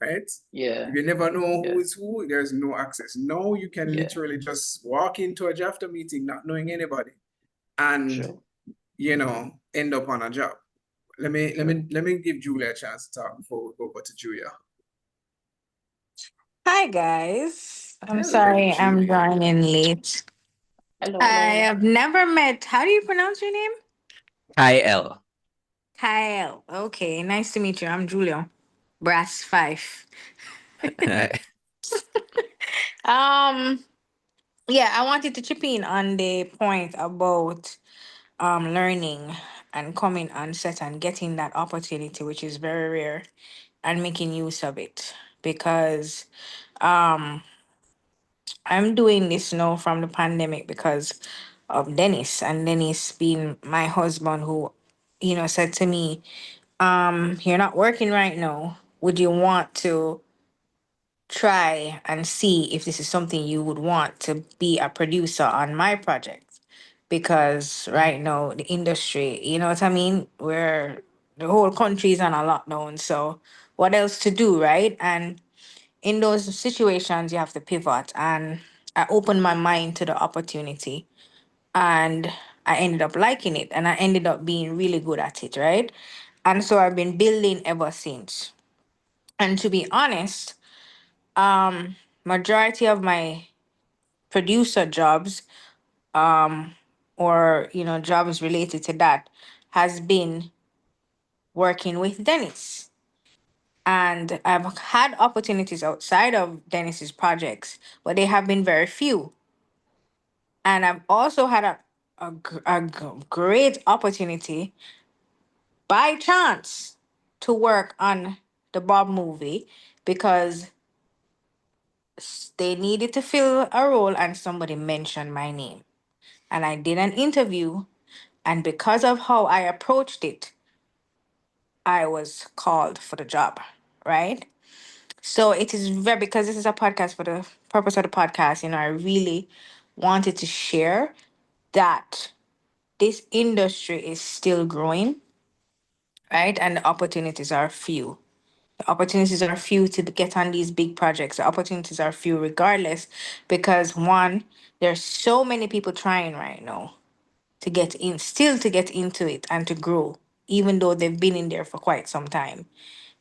right? Yeah. If you never know who is who, there's no access. Now you can literally just walk into a JAFTA meeting not knowing anybody, and end up on a job. Let me give Julia a chance to talk before we go over to Julia. Hi guys. I'm sorry I'm joining late. Hello. I have never met. How do you pronounce your name? Kaiel. Kyle. Okay, nice to meet you. I'm Julio. Brass 5. Um, yeah, I wanted to chip in on the point about learning and coming on set and getting that opportunity, which is very rare, and making use of it. Because um I'm doing this now from the pandemic because of Dennis, and Dennis being my husband who, said to me, you're not working right now. Would you want to try and see if this is something you would want to be a producer on my project? Because right now the industry, you know what I mean? Where the whole country is on a lockdown. So what else to do, right? And in those situations you have to pivot, and I opened my mind to the opportunity, and I ended up liking it, and I ended up being really good at it, right? And so I've been building ever since. And to be honest, majority of my producer jobs, or jobs related to that, has been working with Dennis. And I've had opportunities outside of Dennis's projects, but they have been very few. And I've also had a great opportunity by chance to work on the Bob movie, because they needed to fill a role and somebody mentioned my name. And I did an interview, and because of how I approached it, I was called for the job, right? So it is very, because this is a podcast, for the purpose of the podcast, I really wanted to share that this industry is still growing, right? And the opportunities are few. The opportunities are few to get on these big projects. The opportunities are few regardless, because one, there's so many people trying right now to get in, still to get into it and to grow, even though they've been in there for quite some time.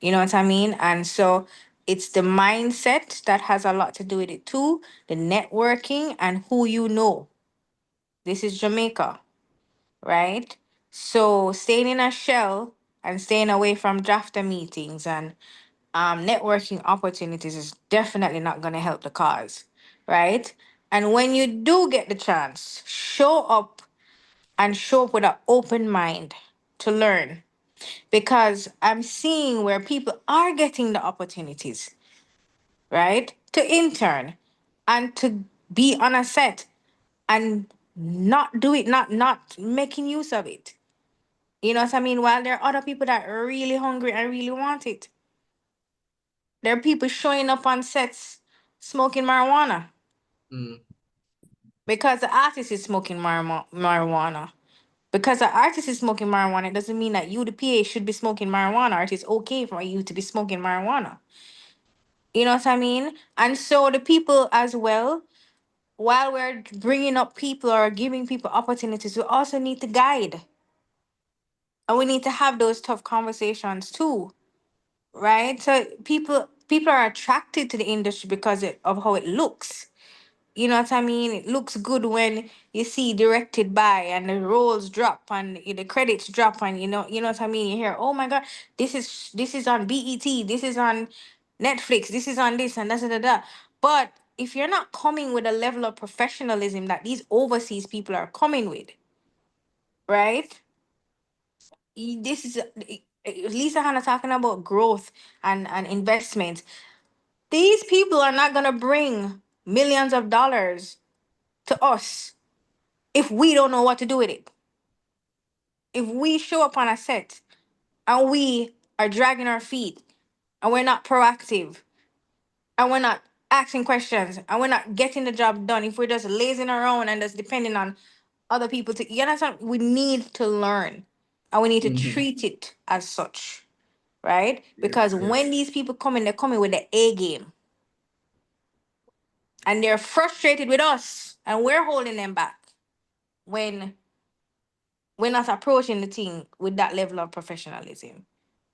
You know what I mean? And so it's the mindset that has a lot to do with it too, the networking and who you know. This is Jamaica, right? So staying in a shell and staying away from drafter meetings and networking opportunities is definitely not going to help the cause, right? And when you do get the chance, show up, and show up with an open mind to learn, because I'm seeing where people are getting the opportunities, right? To intern and to be on a set and not do it, not making use of it. You know what I mean? While there are other people that are really hungry and really want it. There are people showing up on sets smoking marijuana Mm. because the artist is smoking marijuana. Because the artist is smoking marijuana, it doesn't mean that you, the PA, should be smoking marijuana, or it is okay for you to be smoking marijuana. You know what I mean? And so the people as well, while we're bringing up people or giving people opportunities, we also need to guide. And we need to have those tough conversations too, right? So people are attracted to the industry because of how it looks. You know what I mean? It looks good when you see directed by, and the roles drop, and the credits drop, and you know what I mean? You hear, oh my God, this is on BET, this is on Netflix, this is on this and da. But if you're not coming with a level of professionalism that these overseas people are coming with, right? This is Lisa Hannah talking about growth and investment. These people are not gonna bring millions of dollars to us if we don't know what to do with it. If we show up on a set and we are dragging our feet, and we're not proactive, and we're not asking questions, and we're not getting the job done, if we're just lazing around and just depending on other people to, you understand, we need to learn, and we need to Mhm. treat it as such, right? Yes, Because when yes. these people come in, they're coming with the A game, and they're frustrated with us, and we're holding them back when we're not approaching the thing with that level of professionalism.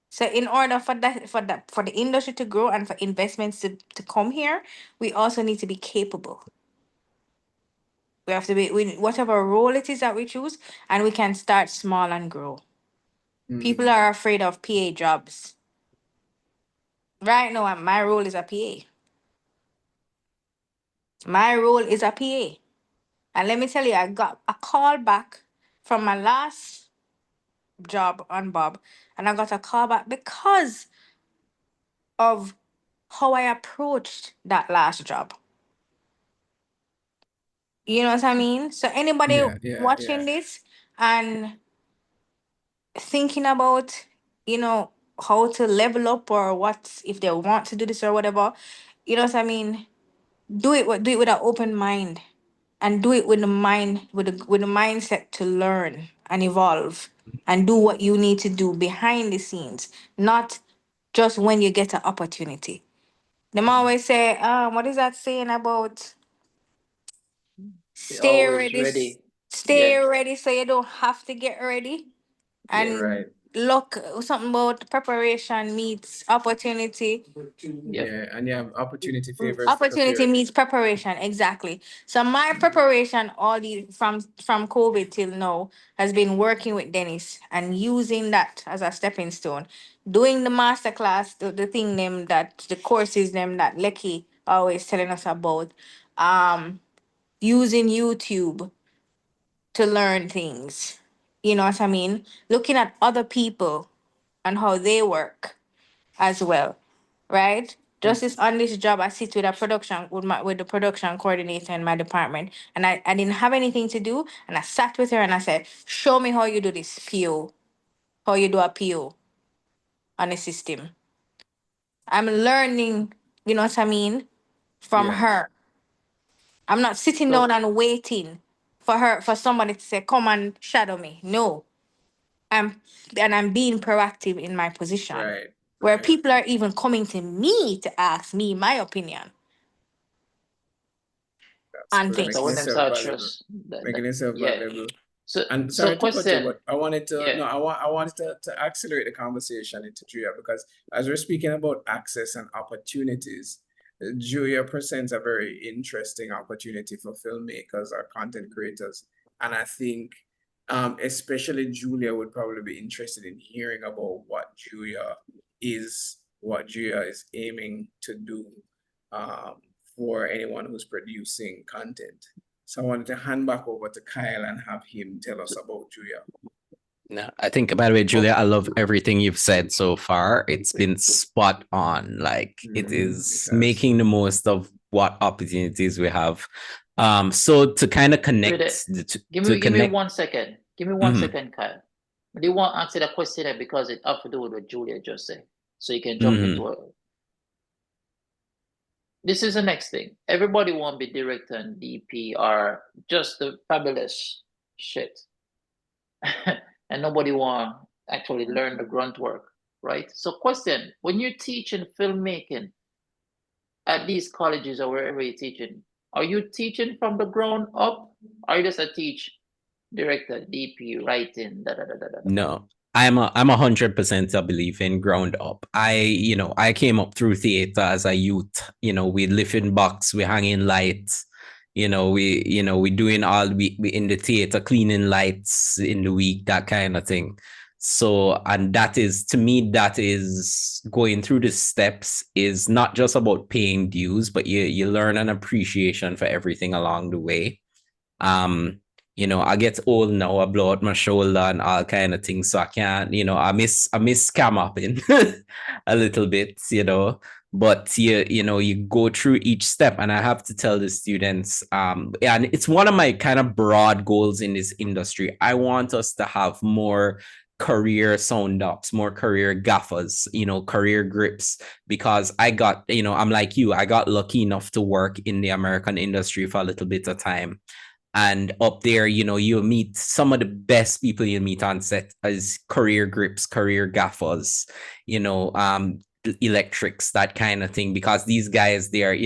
So in order for the industry to grow and for investments to come here, we also need to be capable. We have to be whatever role it is that we choose, and we can start small and grow. People are afraid of PA jobs. Right now, my role is a PA. My role is a PA. And let me tell you, I got a call back from my last job on Bob, and I got a call back because of how I approached that last job. You know what I mean? So anybody Yeah. watching this and thinking about, how to level up or what if they want to do this or whatever, you know what I mean? Do it with an open mind, and do it with the mind with the mindset to learn and evolve and do what you need to do behind the scenes, not just when you get an opportunity. Them always say, what is that saying about Be stay always ready, ready. stay Yeah. ready so you don't have to get ready. Yeah. And Right. look, something about preparation meets opportunity. Yep. Yeah, and yeah, opportunity favors the Opportunity prepared. meets preparation, exactly. So my preparation all the from COVID till now has been working with Dennis and using that as a stepping stone, doing the masterclass, the thing them that the courses them that Lecky always telling us about, using YouTube to learn things. You know what I mean? Looking at other people and how they work as well, right? Just this on this job, I sit with a production with the production coordinator in my department, and I didn't have anything to do, and I sat with her and I said, "Show me how you do this PO, how you do a PO on a system." I'm learning, you know what I mean, from Yeah. her. I'm not sitting down So and waiting for somebody to say, "Come and shadow me." No, I'm I'm being proactive in my position, Right. where Right. people are even coming to me to ask me my opinion That's on good. that's things. our Making names yourself are valuable. trust. Making yourself Yeah. valuable. So And so sorry to cut you, question. but I wanted to Yeah. no, I wanted to accelerate the conversation into Julia, because as we're speaking about access and opportunities, Julia presents a very interesting opportunity for filmmakers or content creators. And I think especially Julia would probably be interested in hearing about what Julia is aiming to do um, for anyone who's producing content. So I wanted to hand back over to Kyle and have him tell us about Julia. No, I think, by the way, Julia, Okay. I love everything you've said so far. It's been spot on. Like, it is It has. making the most of what opportunities we have. So to kind of Wait, connect, give to me connect. 1 second. Give me one second, Kyle. I do want to answer that question there because it have to do with what Julia just said. So you can jump into it. This is the next thing. Everybody want to be director and DP or just the fabulous shit. And nobody want to actually learn the grunt work, right? So question, when you're teaching filmmaking at these colleges or wherever you're teaching, are you teaching from the ground up? Or are you just a teach director, DP, writing, da da da da da? No, I'm 100% a belief in ground up. I came up through theater as a youth. We live in box, we hang in lights. We doing all we in the theater, cleaning lights in the week, that kind of thing. So, and that is, to me, that is going through the steps is not just about paying dues, but you learn an appreciation for everything along the way. I get old now, I blow out my shoulder and all kind of things. So I can't, I miss scam upping a little bit. But you go through each step, and I have to tell the students, and it's one of my kind of broad goals in this industry. I want us to have more career sound ups, more career gaffers, career grips, because I'm like you, I got lucky enough to work in the American industry for a little bit of time. And up there, you'll meet some of the best people you meet on set as career grips, career gaffers, electrics, that kind of thing. Because these guys, they're,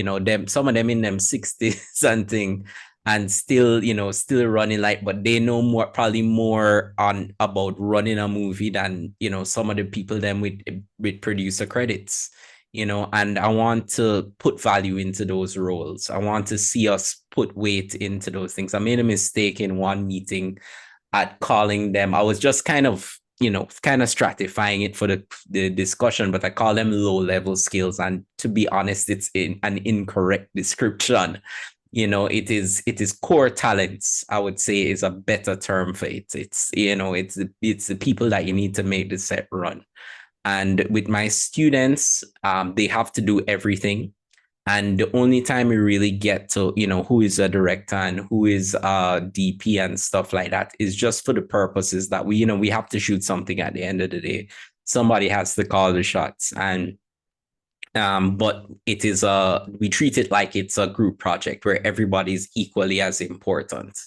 some of them in them 60s and thing, and still running light, but they know probably more on about running a movie than, some of the people them with producer credits. and I want to put value into those roles. I want to see us put weight into those things. I made a mistake in one meeting at calling them. I was just kind of stratifying it for the discussion, but I call them low-level skills. And to be honest, it's an incorrect description. It is core talents, I would say, is a better term for it. It's the people that you need to make the set run. And with my students, they have to do everything. And the only time we really get to, who is a director and who is a DP and stuff like that is just for the purposes that we have to shoot something at the end of the day. Somebody has to call the shots. And but it is we treat it like it's a group project where everybody's equally as important.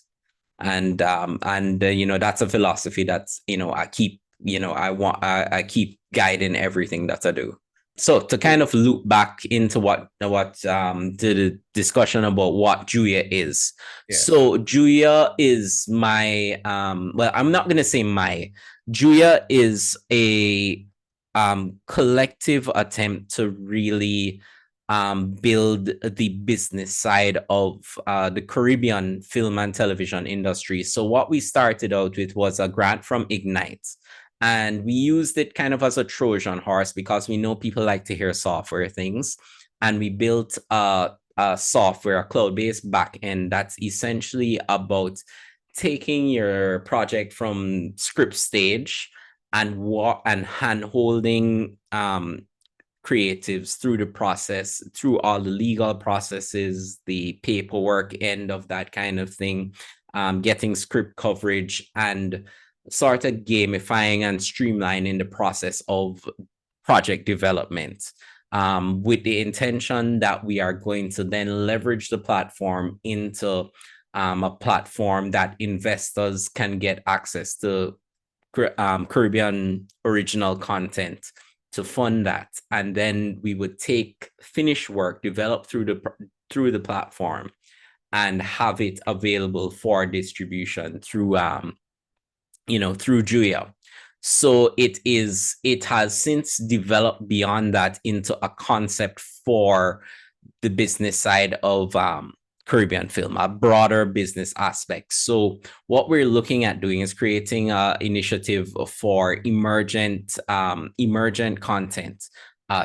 And that's a philosophy that's, I keep, I keep guiding everything that I do. So to kind of loop back into what the discussion about what Julia is. Yeah. So Julia is my well, I'm not gonna say Julia is a collective attempt to really build the business side of the Caribbean film and television industry. So what we started out with was a grant from Ignite. And we used it kind of as a Trojan horse because we know people like to hear software things. And we built a software, a cloud-based backend that's essentially about taking your project from script stage and hand-holding creatives through the process, through all the legal processes, the paperwork end of that kind of thing, getting script coverage, and sort of gamifying and streamlining the process of project development, with the intention that we are going to then leverage the platform into a platform that investors can get access to Caribbean original content to fund that. And then we would take finished work developed through the platform and have it available for distribution through through Julia. So it has since developed beyond that into a concept for the business side of Caribbean film, a broader business aspect. So what we're looking at doing is creating an initiative for emergent content.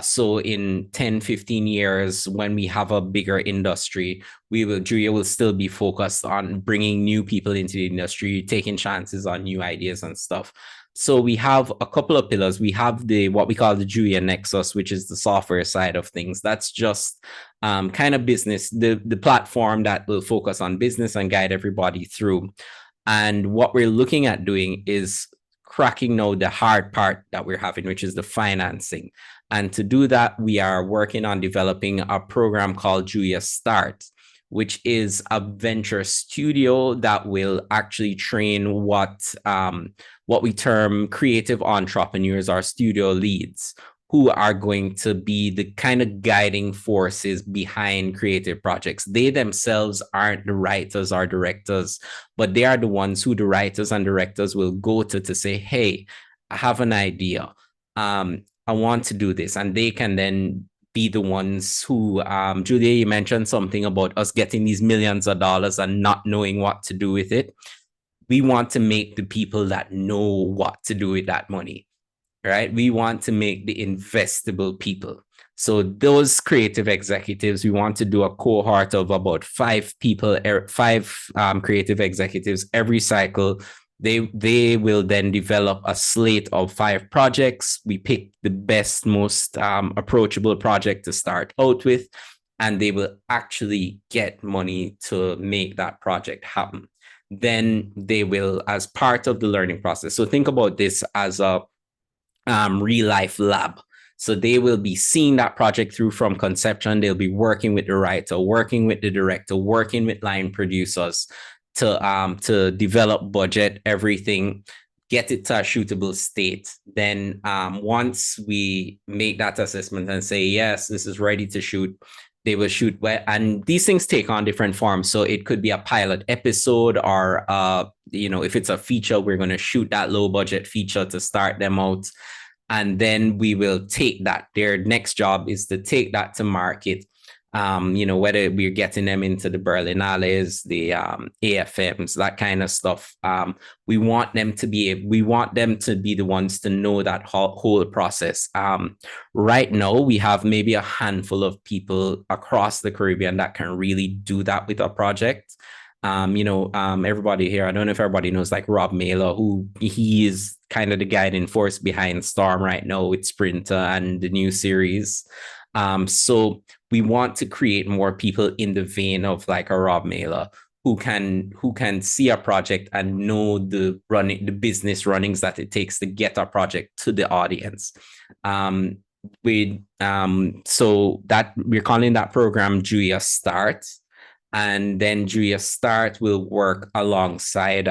So in 10, 15 years, when we have a bigger industry, Julia will still be focused on bringing new people into the industry, taking chances on new ideas and stuff. So we have a couple of pillars. We have what we call the Julia Nexus, which is the software side of things. That's just kind of business, the platform that will focus on business and guide everybody through. And what we're looking at doing is cracking now the hard part that we're having, which is the financing. And to do that, we are working on developing a program called Julia Start, which is a venture studio that will actually train what we term creative entrepreneurs or studio leads, who are going to be the kind of guiding forces behind creative projects. They themselves aren't the writers or directors, but they are the ones who the writers and directors will go to say, hey, I have an idea. I want to do this. And they can then be the ones who, Julia, you mentioned something about us getting these millions of dollars and not knowing what to do with it. We want to make the people that know what to do with that money, right? We want to make the investable people. So those creative executives, we want to do a cohort of about 5 people, 5 creative executives every cycle. They will then develop a slate of 5 projects. We pick the best, most approachable project to start out with, and they will actually get money to make that project happen. Then they will, as part of the learning process. So think about this as a real life lab. So they will be seeing that project through from conception. They'll be working with the writer, working with the director, working with line producers to develop, budget, everything, get it to a shootable state. Then once we make that assessment and say, yes, this is ready to shoot, they will shoot. And these things take on different forms. So it could be a pilot episode, or if it's a feature, we're going to shoot that low budget feature to start them out. and then we will take that. Their next job is to take that to market. Whether we're getting them into the Berlinales, the AFMs, that kind of stuff. We want them to be the ones to know that whole process. Right now, we have maybe a handful of people across the Caribbean that can really do that with a project. Everybody here, I don't know if everybody knows, like Rob Mailer, who he is kind of the guiding force behind Storm right now with Sprinter and the new series. So we want to create more people in the vein of like a Rob Mailer who can see a project and know the business runnings that it takes to get a project to the audience. So that we're calling that program Julia Start, and then Julia Start will work alongside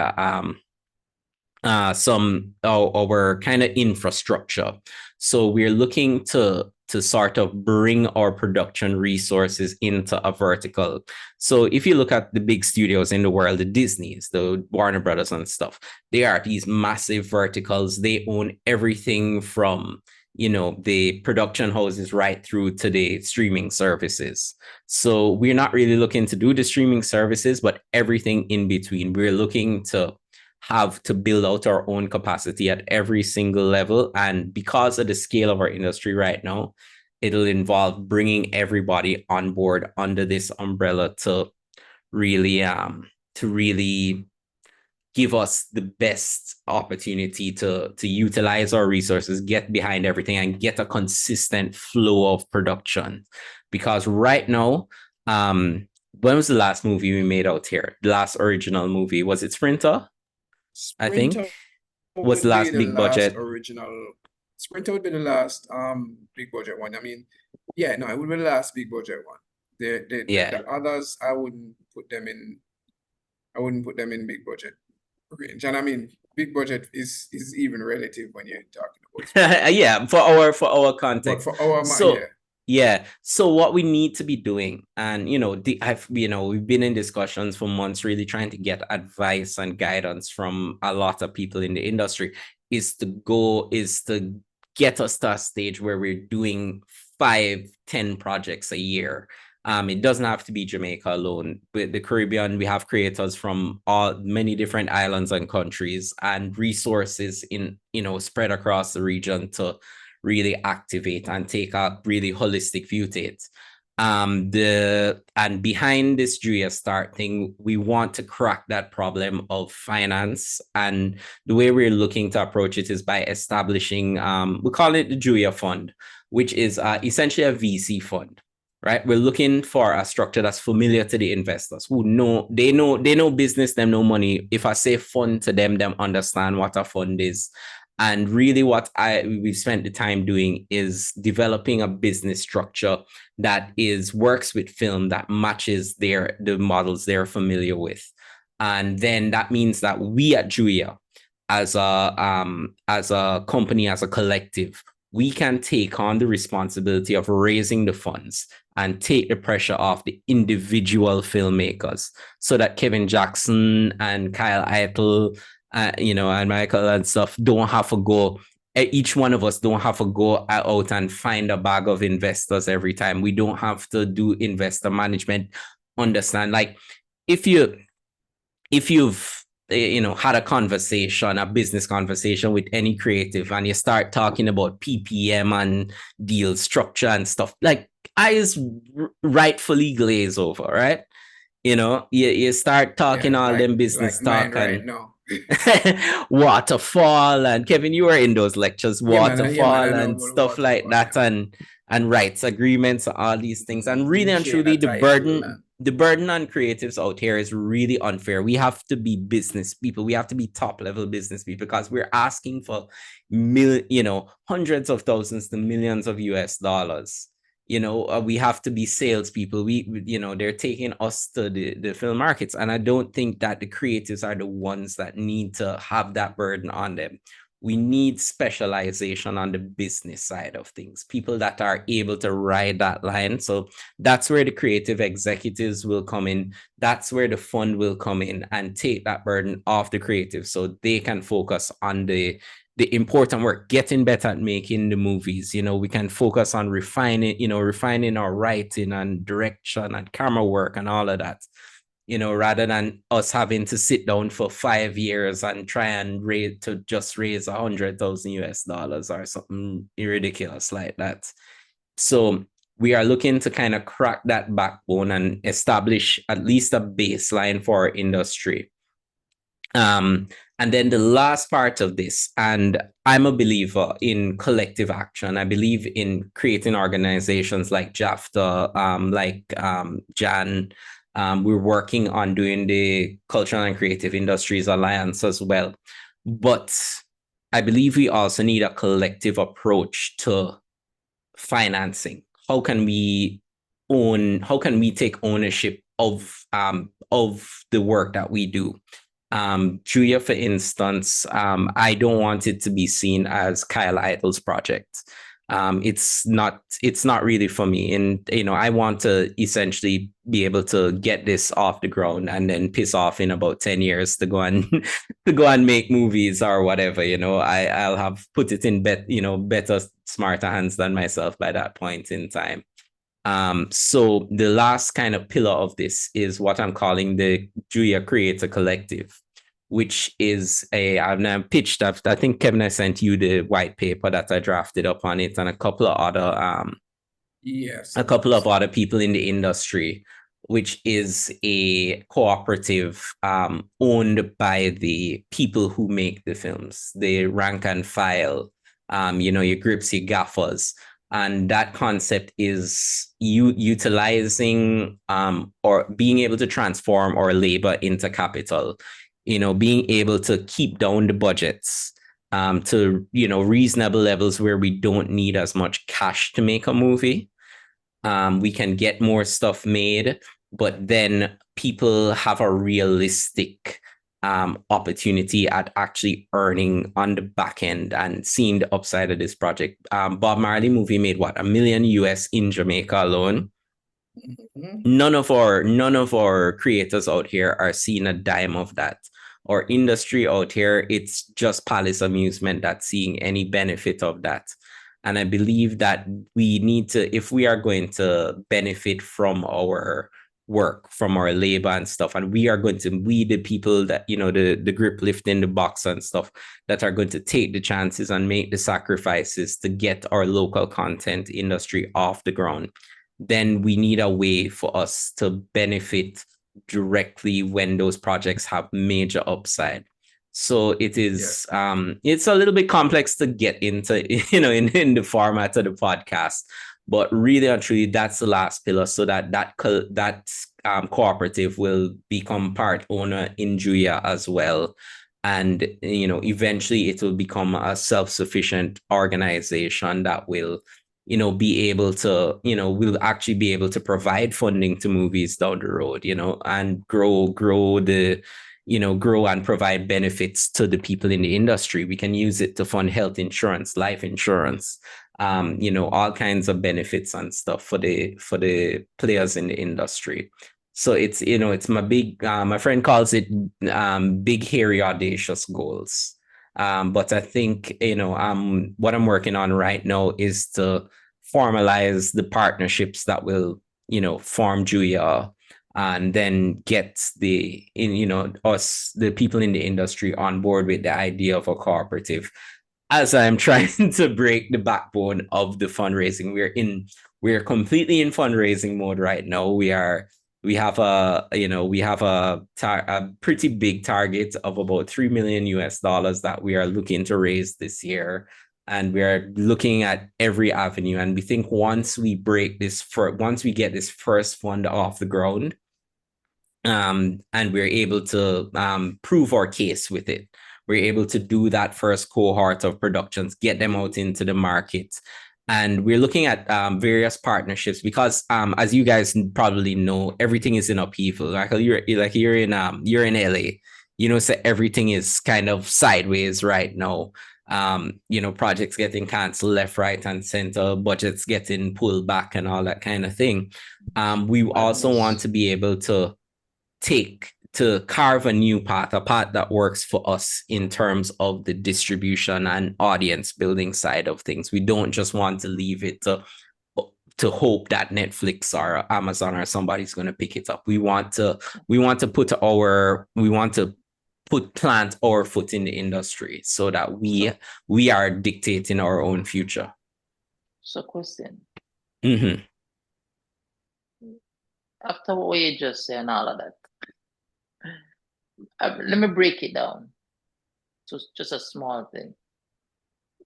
some our kind of infrastructure. So we're looking to sort of bring our production resources into a vertical. So if you look at the big studios in the world, the Disneys, the Warner Brothers and stuff, they are these massive verticals. They own everything from, the production houses right through to the streaming services. So we're not really looking to do the streaming services, but everything in between. We're looking to have to build out our own capacity at every single level. And because of the scale of our industry right now, it'll involve bringing everybody on board under this umbrella to really give us the best opportunity to utilize our resources, get behind everything, and get a consistent flow of production. Because right now, when was the last movie we made out here? The last original movie? Was it Sprinter? I think was the last big budget original. Sprinter would be the last big budget one. I mean, yeah, no, it would be the last big budget one. The others, I wouldn't put them in big budget range. And I mean, big budget is even relative when you're talking about yeah, for our context. But for our So what we need to be doing, and we've been in discussions for months, really trying to get advice and guidance from a lot of people in the industry, is to get us to a stage where we're doing 5-10 projects a year. It doesn't have to be Jamaica alone. With the Caribbean, we have creators from many different islands and countries, and resources spread across the region to really activate and take a really holistic view to it. And behind this Julia Start thing, we want to crack that problem of finance. And the way we're looking to approach it is by establishing, we call it the Julia Fund, which is essentially a VC fund. Right, we're looking for a structure that's familiar to the investors who know business, them know money. If I say fund to them understand what a fund is. And really what we've spent the time doing is developing a business structure that works with film, that matches the models they're familiar with. And then that means that we at Julia, as a company, as a collective, we can take on the responsibility of raising the funds and take the pressure off the individual filmmakers, so that Kevin Jackson and Kaiel Eytle, and Michael and stuff don't have to go. Each one of us don't have to go out and find a bag of investors every time. We don't have to do investor management. Understand? Like if you've had a business conversation with any creative, and you start talking about PPM and deal structure and stuff, like eyes rightfully glaze over, right? You start talking all them business talk and waterfall, and Kevin, you were in those lectures, waterfall and stuff like that, and rights agreements, all these things. And really and truly, the burden on creatives out here is really unfair. We have to be business people. We have to be top level business people, because we're asking for hundreds of thousands to millions of US dollars. We have to be salespeople. They're taking us to the film markets. And I don't think that the creatives are the ones that need to have that burden on them. we need specialization on the business side of things, people that are able to ride that line. So that's where the creative executives will come in. That's where the fund will come in and take that burden off the creative so they can focus on the important work, getting better at making the movies. We can focus on refining our writing and direction and camera work and all of that. Rather than us having to sit down for 5 years and try and raise $100,000 or something ridiculous like that. So we are looking to kind of crack that backbone and establish at least a baseline for our industry. And then the last part of this, and I'm a believer in collective action. I believe in creating organizations like JAFTA, Jan. We're working on doing the Cultural and Creative Industries Alliance as well. But I believe we also need a collective approach to financing. How can we take ownership of the work that we do? Julia, for instance, I don't want it to be seen as Kaiel Eytle's project. It's not really for me. And, I want to essentially be able to get this off the ground and then piss off in about 10 years to go and make movies or whatever. I'll have put it in better, smarter hands than myself by that point in time. So the last kind of pillar of this is what I'm calling the Julia Creator Collective, which is I've now pitched up. I think, Kevin, I sent you the white paper that I drafted up on it, and a couple of other people in the industry, which is a cooperative owned by the people who make the films, the rank and file, your grips, your gaffers. And that concept is utilizing or being able to transform our labor into capital, being able to keep down the budgets to, reasonable levels where we don't need as much cash to make a movie. We can get more stuff made, but then people have a realistic opportunity at actually earning on the back end and seeing the upside of this project. Bob Marley movie made $1 million US in Jamaica alone. Mm-hmm. None of our creators out here are seeing a dime of that. Our industry out here, it's just Palace Amusement that's seeing any benefit of that. And I believe that we need to, if we are going to benefit from our work, from our labor and stuff, and we the people that, the grip lifting the box and stuff, that are going to take the chances and make the sacrifices to get our local content industry off the ground, then we need a way for us to benefit directly when those projects have major upside. So it is, it's a little bit complex to get into, in the format of the podcast. But really and truly, that's the last pillar, so that cooperative will become part owner in Julia as well. And, eventually it will become a self-sufficient organization that will, be able to, will actually be able to provide funding to movies down the road, and grow and provide benefits to the people in the industry. We can use it to fund health insurance, life insurance, all kinds of benefits and stuff for the players in the industry. So it's, it's my friend calls it big, hairy, audacious goals. But I think, what I'm working on right now is to formalize the partnerships that will, form Julia, and then get the people in the industry on board with the idea of a cooperative. As I'm trying to break the backbone of the fundraising, we're completely in fundraising mode right now. We have a pretty big target of about $3 million US that we are looking to raise this year. And we are looking at every avenue. And we think once we get this first fund off the ground, and we're able to prove our case with it, we're able to do that first cohort of productions, get them out into the market. And we're looking at various partnerships because, as you guys probably know, everything is in upheaval. You're in LA, so everything is kind of sideways right now. Projects getting canceled left, right, and center, budgets getting pulled back and all that kind of thing. We also want to be able to carve a new path, a path that works for us in terms of the distribution and audience building side of things. We don't just want to leave it to hope that Netflix or Amazon or somebody's going to pick it up. We want to plant our foot in the industry so that we are dictating our own future. So question. Mm-hmm. After what you just said and all of that, let me break it down to just a small thing.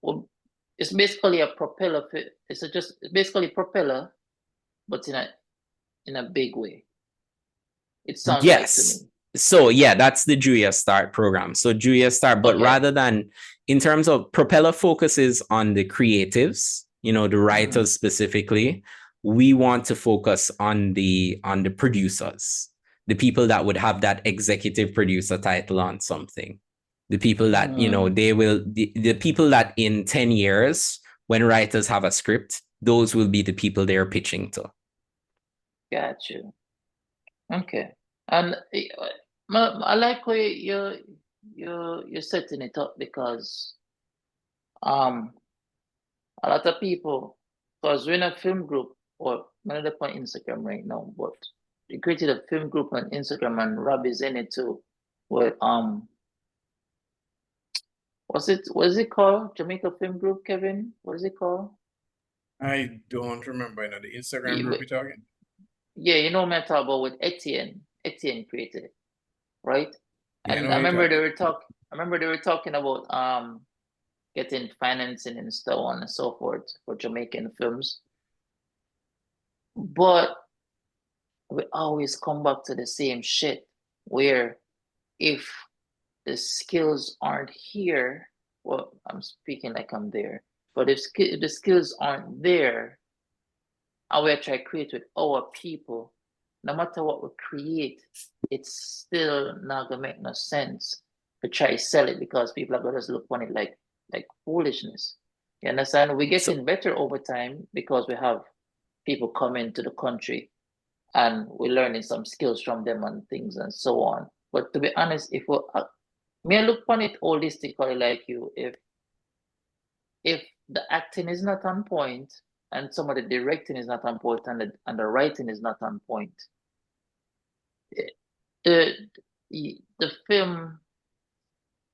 Well, it's basically a propeller. It's basically propeller, but in a big way. It sounds like to me. So yeah, that's the Julia Start program. So Julia Start, but rather than in terms of propeller focuses on the creatives, the writers specifically, we want to focus on the producers, the people that would have that executive producer title on something. The people that, the people that in 10 years, when writers have a script, those will be the people they're pitching to. Got you. Okay. And I like how you're setting it up, because a lot of people, because we're in a film group, or I'm not on Instagram right now, but we created a film group on Instagram, and Rob is in it too. With what is it called? Jamaica Film Group, Kevin? What is it called? I don't remember, the Instagram group you're talking. Yeah, what I'm talking about, with Etienne. Etienne created it, right? And I remember they were talking about getting financing and so on and so forth for Jamaican films. But we always come back to the same shit, where if the skills aren't here, well, I'm speaking like I'm there, but if the skills aren't there, and we try to create with our people, no matter what we create, it's still not gonna make no sense to try to sell it, because people are gonna just look on it like foolishness. You understand? We're getting better over time because we have people coming to the country and we're learning some skills from them and things and so on. But to be honest, if we may I look on it holistically like you, if the acting is not on point, and some of the directing is not on point, and the writing is not on point, the film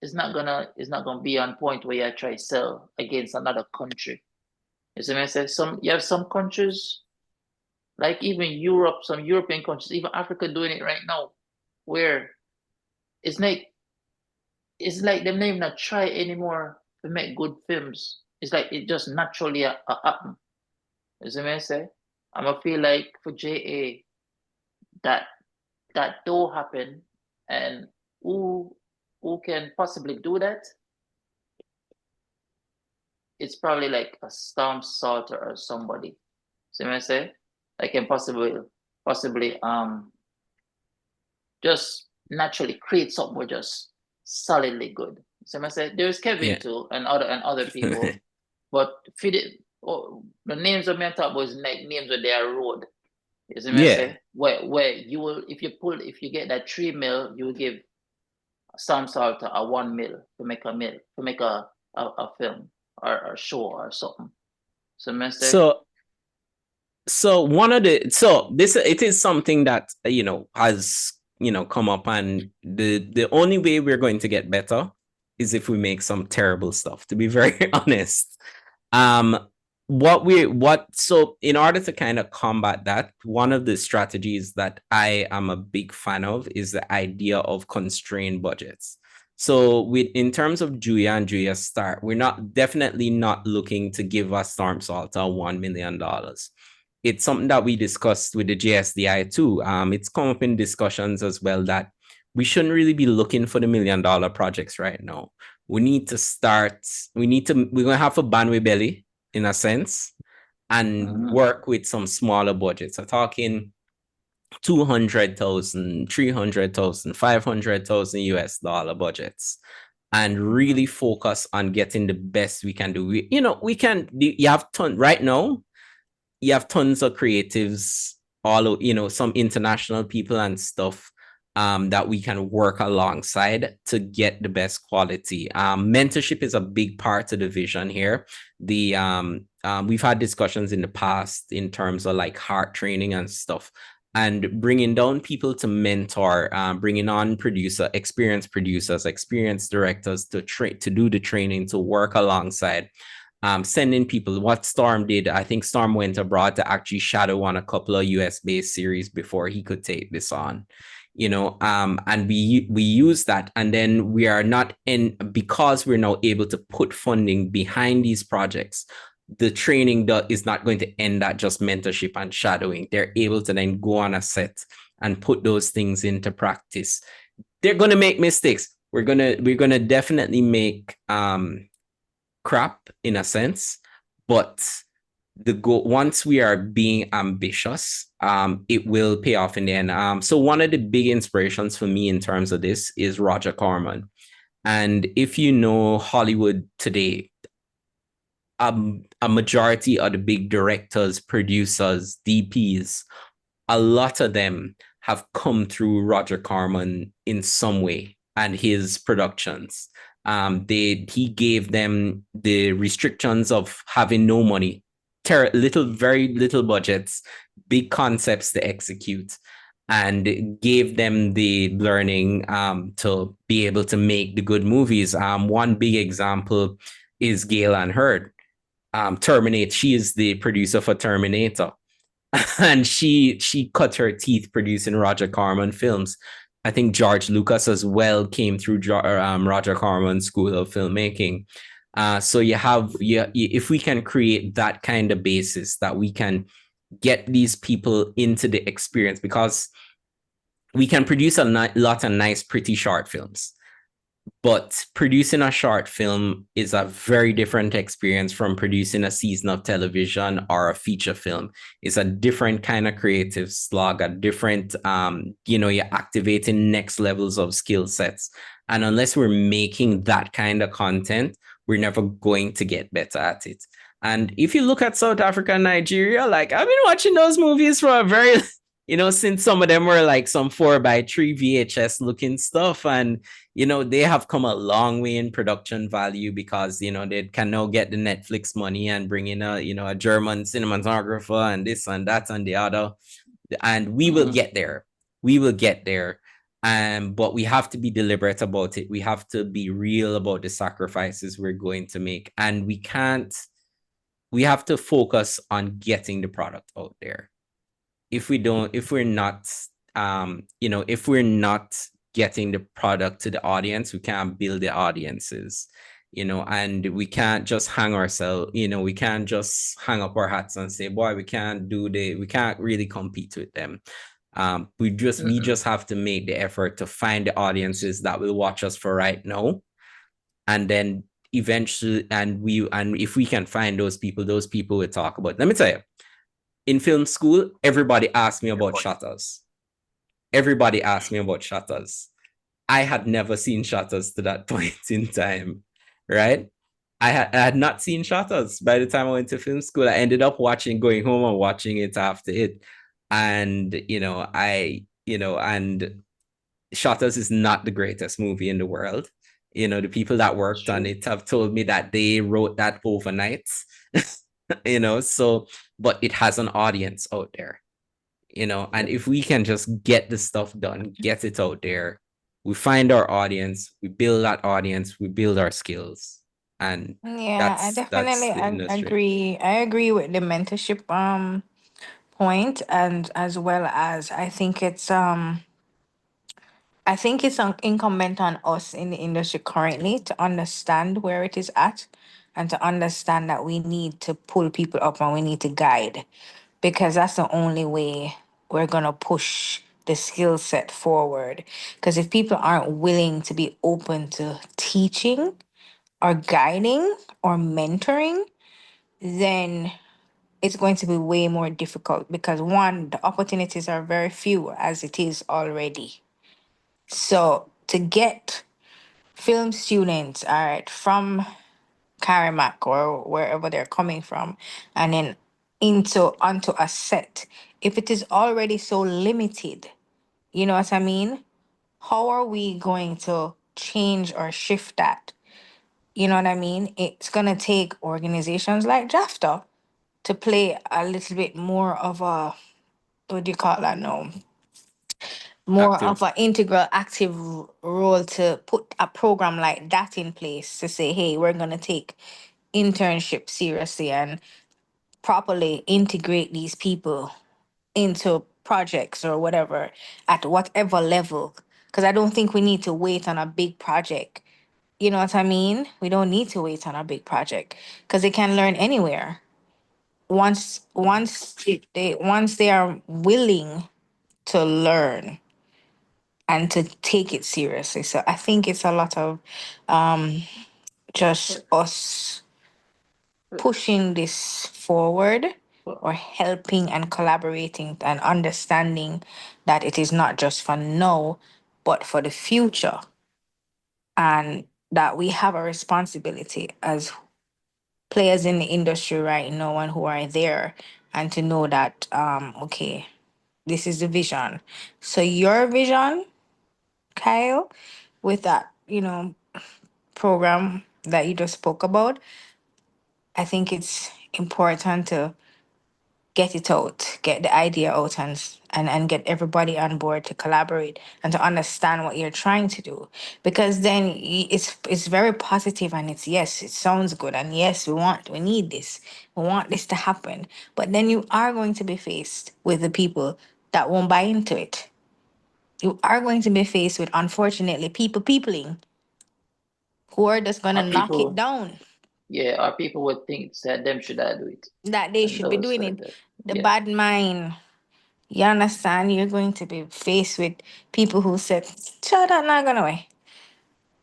is not gonna be on point where you try to sell against another country. You see what I say? You have some countries, like even Europe, some European countries, even Africa doing it right now, where it's like them not even try anymore to make good films. It's like it just naturally happen. You see what I say? I'm gonna feel like for JA that don't happen, and who can possibly do that? It's probably like a Storm Salter or somebody. See what I say? I can possibly just naturally create something with just solidly good. See what I say? There's Kevin too, and other people, but the names of me on top was like names of their road. You see what I say? Where you will, if you get that 3 mil, you will give Storm Salter a 1 mil to make a film or a show or something. So it is something that has come up, and the only way we're going to get better is if we make some terrible stuff, to be very honest. So in order to kind of combat that, one of the strategies that I am a big fan of is the idea of constrained budgets. So in terms of Julia and Julia Start, we're definitely not looking to give a Storm Salter $1 million. It's something that we discussed with the JSDI too. It's come up in discussions as well that we shouldn't really be looking for the $1 million projects right now. We're going to have a bandwidth belly in a sense, and work with some smaller budgets. I'm talking $200,000, $300,000, $500,000 US dollar budgets, and really focus on getting the best we can do. You have right now, you have tons of creatives, some international people and stuff, that we can work alongside to get the best quality. Mentorship is a big part of the vision here. We've had discussions in the past in terms of like heart training and stuff, and bringing down people to mentor, bringing on experienced producers, experienced directors to do the training, to work alongside. Sending people. What Storm did, I think Storm went abroad to actually shadow on a couple of US-based series before he could take this on, and we use that, and then we are not in, because we're now able to put funding behind these projects. The training is not going to end at just mentorship and shadowing. They're able to then go on a set and put those things into practice. They're going to make mistakes. We're gonna definitely make crap in a sense, but once we are being ambitious, it will pay off in the end. So one of the big inspirations for me in terms of this is Roger Corman. And if you know Hollywood today, a majority of the big directors, producers, DPs, a lot of them have come through Roger Corman in some way and his productions. He gave them the restrictions of having no money, very little budgets, big concepts to execute, and gave them the learning to be able to make the good movies. One big example is Gail Ann Hurd. Terminator. She is the producer for Terminator, and she cut her teeth producing Roger Corman films. I think George Lucas as well came through Roger Corman's school of filmmaking. So if we can create that kind of basis, that we can get these people into the experience, because we can produce a lot of nice, pretty short films. But producing a short film is a very different experience from producing a season of television or a feature film. It's a different kind of creative slog, a different, you're activating next levels of skill sets. And unless we're making that kind of content, we're never going to get better at it. And if you look at South Africa and Nigeria, like I've been watching those movies for a very, since some of them were like some 4x3 VHS looking stuff. And, they have come a long way in production value because, they can now get the Netflix money and bring in a German cinematographer and this and that and the other. And we will get there. We will get there. But we have to be deliberate about it. We have to be real about the sacrifices we're going to make. And we have to focus on getting the product out there. If we're not getting the product to the audience, we can't build the audiences, and we can't just hang ourselves, we can't just hang up our hats and say, boy, we can't really compete with them. We just have to make the effort to find the audiences that will watch us for right now. And then eventually, and if we can find those people will talk about. Let me tell you, in film school, everybody asked me about Shutters. Everybody asked me about Shutters. I had never seen Shutters to that point in time, right? I had not seen Shutters by the time I went to film school. I ended up going home and watching it after it. And, and Shutters is not the greatest movie in the world. The people that worked on it have told me that they wrote that overnight. But it has an audience out there, and if we can just get the stuff done, get it out there, we find our audience, we build that audience, we build our skills. And I definitely agree. I agree with the mentorship point, and as well as I think it's incumbent on us in the industry currently to understand where it is at, and to understand that we need to pull people up and we need to guide, because that's the only way we're going to push the skill set forward. Because if people aren't willing to be open to teaching or guiding or mentoring, then it's going to be way more difficult because one, the opportunities are very few as it is already. So to get film students, all right, from Karimak or wherever they're coming from, and then into onto a set, if it is already so limited, you know what I mean? How are we going to change or shift that? You know what I mean? It's gonna take organizations like JAFTA to play a little bit more of a, what do you call that now? More of Active. an integral active role to put a program like that in place to say, hey, we're gonna take internship seriously and properly integrate these people into projects or whatever at whatever level. Because I don't think we need to wait on a big project. You know what I mean? We don't need to wait on a big project because they can learn anywhere. Once they are willing to learn and to take it seriously. So I think it's a lot of just us pushing this forward or helping and collaborating and understanding that it is not just for now, but for the future. And that we have a responsibility as players in the industry right now and who are there, and to know that, okay, this is the vision. So your vision, Kyle, with that, program that you just spoke about, I think it's important to get it out, get the idea out, and get everybody on board to collaborate and to understand what you're trying to do. Because then it's very positive and it's, yes, it sounds good, and yes, we need this. We want this to happen. But then you are going to be faced with the people that won't buy into it. You are going to be faced with, unfortunately, peopling who are just gonna Our knock it people, down, yeah, our people would think that them should I do it, that they and should be those doing like it. that. The Yeah, bad mind. You understand? You're going to be faced with people who said, "Shut that not gonna way.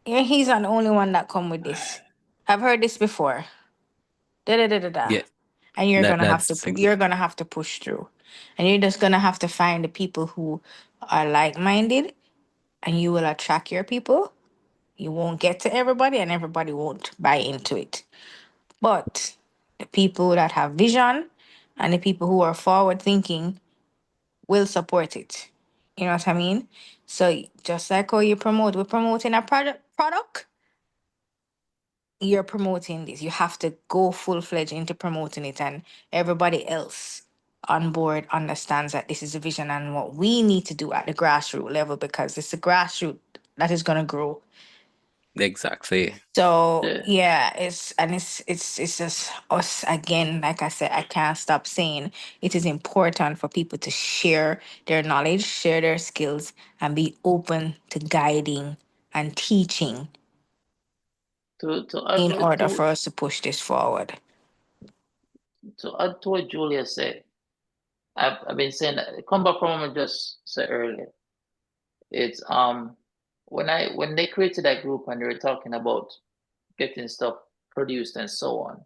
Yeah, he's not the only one that come with this. I've heard this before." Da da da da da. Yeah, And that's you're gonna have to push through, and you're just gonna have to find the people who are like minded, and you will attract your people. You won't get to everybody, and everybody won't buy into it. But the people that have vision and the people who are forward thinking will support it. You know what I mean? So just like how you promote, we're promoting a product, you're promoting this. You have to go full fledged into promoting it, and everybody else on board understands that this is a vision and what we need to do at the grassroots level, because it's the grassroots that is gonna grow. exactly. So yeah. yeah, it's just us again. Like I said, I can't stop saying it is important for people to share their knowledge, share their skills, and be open to guiding and teaching To add in order to for us to push this forward. what Julia said, I've been saying that. Come back from what I just said earlier. It's when they created that group and they were talking about getting stuff produced and so on.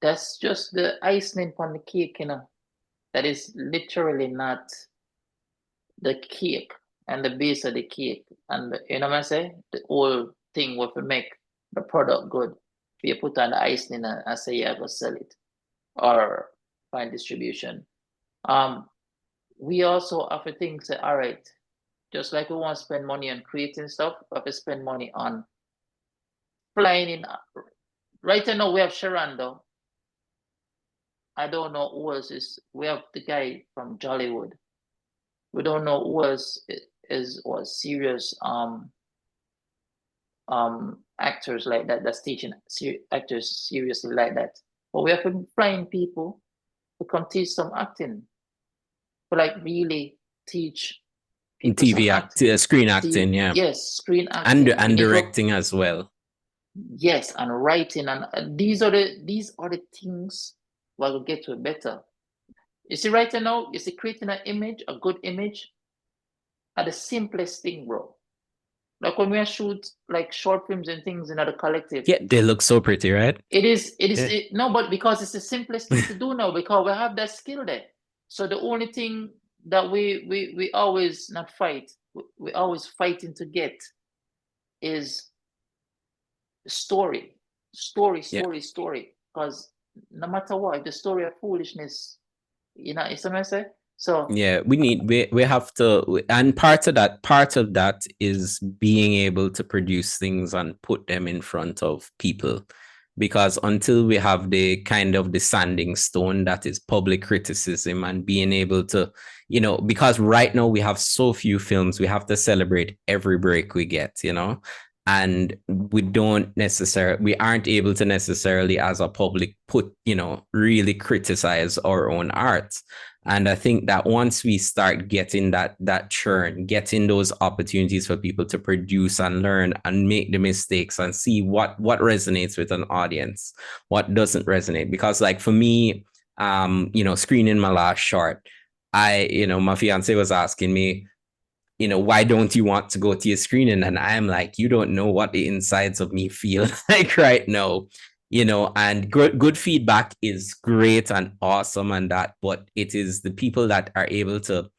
That's just the icing on the cake, That is literally not the cake and the base of the cake. And you know what I say? The whole thing will make the product good. If you put on the icing and say yeah, go sell it or find distribution. We also have to think say, all right, just like we want to spend money on creating stuff, we have to spend money on flying in. Right now we have Sharando. I don't know who else is. We have the guy from Jollywood. We don't know who else was serious actors like that, that's teaching actors seriously like that. But we have to find people who can teach some acting, who like really teach people some TV act, acting. screen acting, yeah, Yes, screen acting. We and need to, directing as well. yes, and writing, and these are the things we'll get to it better. You see, right now, you see, creating an image, a good image, are the simplest thing, bro. Like when we shoot like short films and things in other collective, Yeah, they look so pretty, right? it is Yeah. no, but because it's the simplest thing to do now, because we have that skill there. So the only thing that we always not fight, we always fighting to get is story, story, Yeah. story, story. Because no matter what, the story of foolishness, it's what I say. So Yeah, we have to, and part of that is being able to produce things and put them in front of people, because until we have the kind of the sanding stone that is public criticism and being able to, because right now we have so few films, we have to celebrate every break we get, and we aren't able to necessarily as a public put, really criticize our own art. And I think that once we start getting that churn, getting those opportunities for people to produce and learn and make the mistakes and see what resonates with an audience, what doesn't resonate. Because like for me, screening my last short, my fiance was asking me, why don't you want to go to your screening? And I'm like, you don't know what the insides of me feel like right now. And good feedback is great and awesome and that, but it is the people that are able to,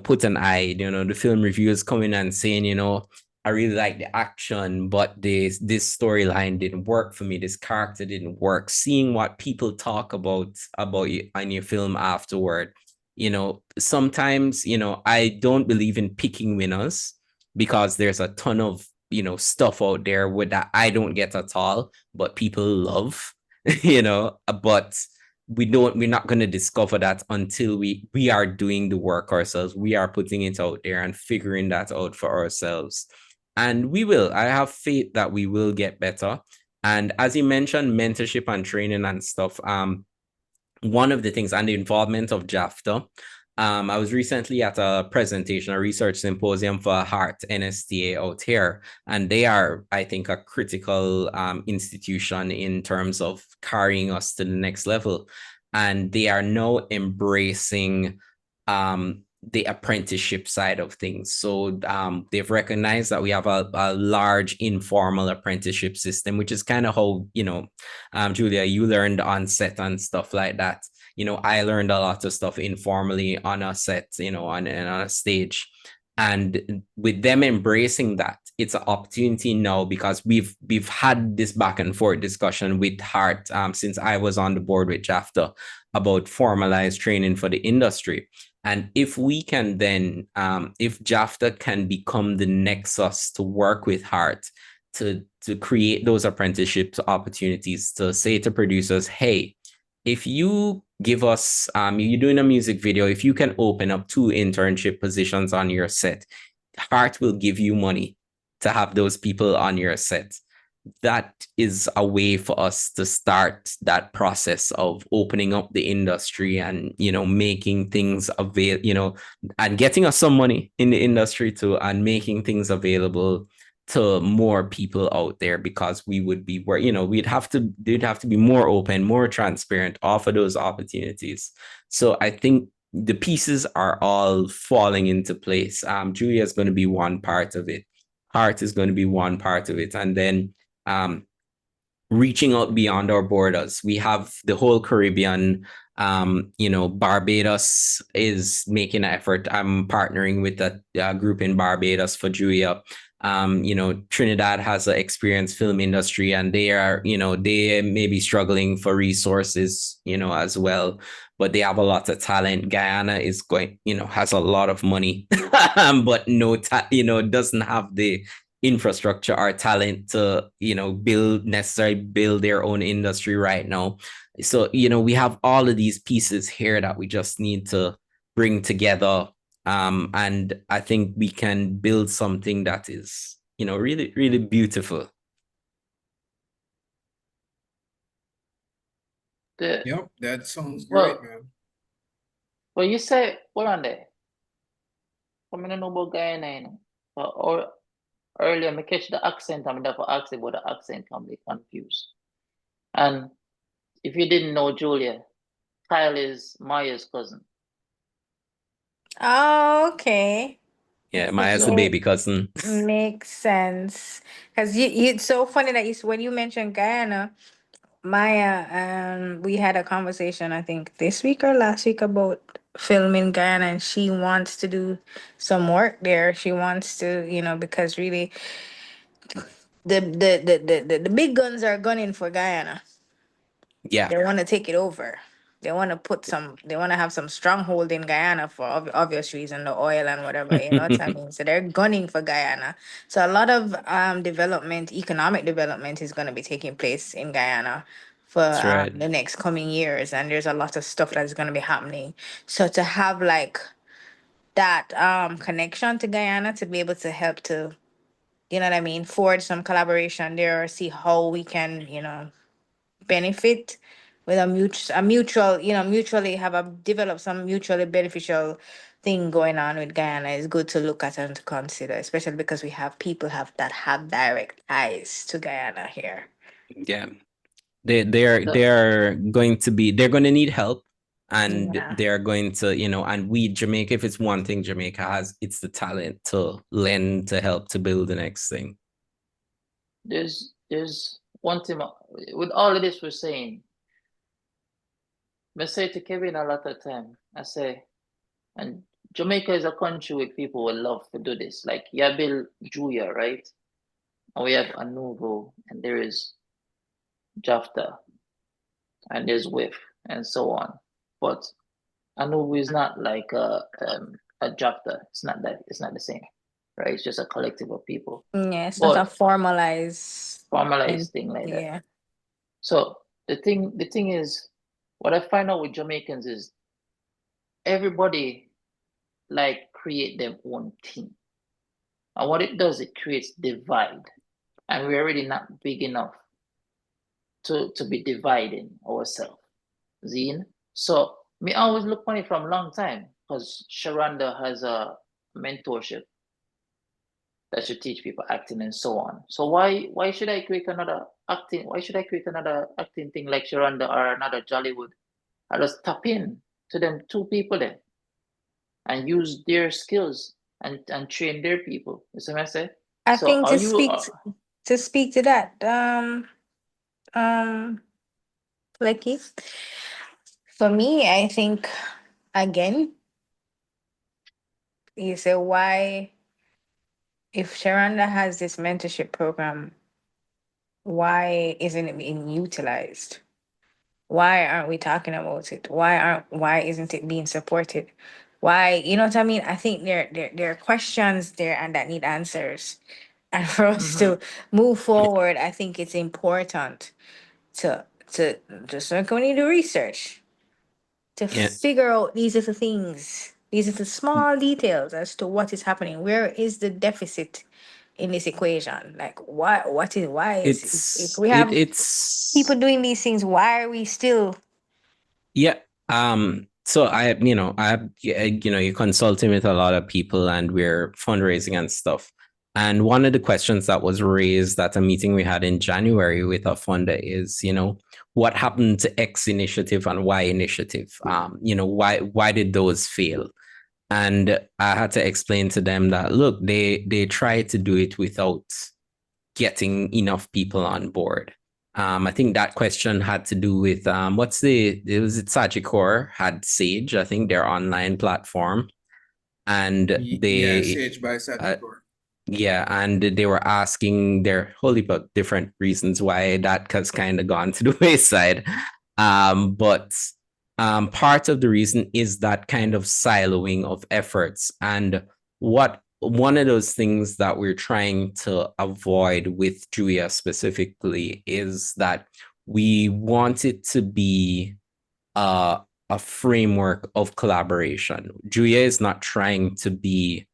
put an eye, the film reviewers coming and saying, I really like the action, but this storyline didn't work for me. This character didn't work. Seeing what people talk about you on your film afterward, sometimes, I don't believe in picking winners, because there's a ton of, stuff out there with that I don't get at all, but people love, but we're not going to discover that until we are doing the work ourselves. We are putting it out there and figuring that out for ourselves. And I have faith that we will get better. And as you mentioned, mentorship and training and stuff, one of the things, and the involvement of JAFTA. I was recently at a presentation, a research symposium for Heart NSTA out here, and they are, I think, a critical institution in terms of carrying us to the next level. And they are now embracing the apprenticeship side of things. So they've recognized that we have a large informal apprenticeship system, which is kind of how, Julia, you learned on set and stuff like that. I learned a lot of stuff informally on a set, on a stage. And with them embracing that, it's an opportunity now, because we've had this back and forth discussion with Heart since I was on the board with JAFTA about formalized training for the industry. And if we can then, if JAFTA can become the nexus to work with Heart to create those apprenticeship opportunities, to say to producers, hey, if you give us, you're doing a music video, if you can open up 2 internship positions on your set, Heart will give you money to have those people on your set. That is a way for us to start that process of opening up the industry and, making things available, and getting us some money in the industry too, and making things available to more people out there, because we would be where, they'd have to be more open, more transparent, offer those opportunities. So I think the pieces are all falling into place. Julia is going to be one part of it. Heart is going to be one part of it. And then reaching out beyond our borders. We have the whole Caribbean. Barbados is making an effort. I'm partnering with a group in Barbados for Julia. Trinidad has an experienced film industry, and they are, they may be struggling for resources, as well, but they have a lot of talent. Guyana is has a lot of money, but doesn't have the infrastructure or talent to build their own industry right now. So we have all of these pieces here that we just need to bring together, and I think we can build something that is really, really beautiful. Yep, that sounds great, man. Well, you say we're on there. I mean, I know about Guyana, or earlier, I catch the accent. I'm therefore asking about the accent. I'm confused. And if you didn't know Julia, Kyle is Maya's cousin. Oh, okay. Yeah, Maya's the So baby cousin. Makes sense. Because it's so funny that when you mentioned Guyana, Maya, we had a conversation, I think this week or last week, about filming Guyana, and she wants to do some work there. She wants to, because really the big guns are gunning for Guyana. Yeah, They want to take it over. They want to they want to have some stronghold in Guyana for obvious reason, the oil and whatever, you know what I mean? So they're gunning for Guyana. So a lot of economic development is going to be taking place in Guyana for that's right. the next coming years. And there's a lot of stuff that's going to be happening. So to have like that connection to Guyana to be able to help to, you know what I mean, forge some collaboration there, or see how we can, benefit with a mutual, mutually develop some mutually beneficial thing going on with Guyana is good to look at and to consider, especially because we have people that have direct ties to Guyana here. Yeah. They're the they're going to need help, and Yeah. they're going to, and Jamaica, if it's one thing Jamaica has, it's the talent to lend to help to build the next thing. there's one thing with all of this we're saying. I say to Kevin a lot of time, I say, and Jamaica is a country with people who love to do this. Like Yabil Julia, right? And we have ANOUVUE, and there is Jafta, and there's WIF, and so on. But ANOUVUE is not like a Jafta. It's not that. It's not the same, right? It's just a collective of people. Yeah, it's not a But formalized formalized thing like that. Yeah. So the thing is, what I find out with Jamaicans is everybody like create their own thing. And what it does, it creates divide. And we're already not big enough to be dividing ourselves. Zine. So me always look on it from a long time because Sharonda has a mentorship that should teach people acting and so on. So why should I create another acting? Why should I create another acting thing like Sharonda or another Jollywood? I just tap in to them two people then and use their skills and train their people. You see what I say? I So think are you to speak to that, Lecky, for me, I think again, you say why, if Sharonda has this mentorship program, why isn't it being utilized? Why aren't we talking about it? Why isn't it being supported? Why, you know what I mean? I think there are questions there and that need answers. And for us to move forward, I think it's important to to just like when you do research, to Yeah, figure out these are the things, these are the small details as to what is happening. Where is the deficit in this equation? Like why is if we have people it's doing these things, why are we still yeah. So you're consulting with a lot of people, and we're fundraising and stuff. And one of the questions that was raised at a meeting we had in January with our funder is, what happened to X initiative and Y initiative? Why did those fail? And I had to explain to them that, look, they tried to do it without getting enough people on board. I think that question had to do with it was Sagicor had Sage, I think, their online platform. And Yeah, they Sage by Sagicor. yeah, and they were asking their whole heap of different reasons why that has kind of gone to the wayside. But part of the reason is that kind of siloing of efforts. And one of those things that we're trying to avoid with Julia specifically is that we want it to be a framework of collaboration. Julia is not trying to be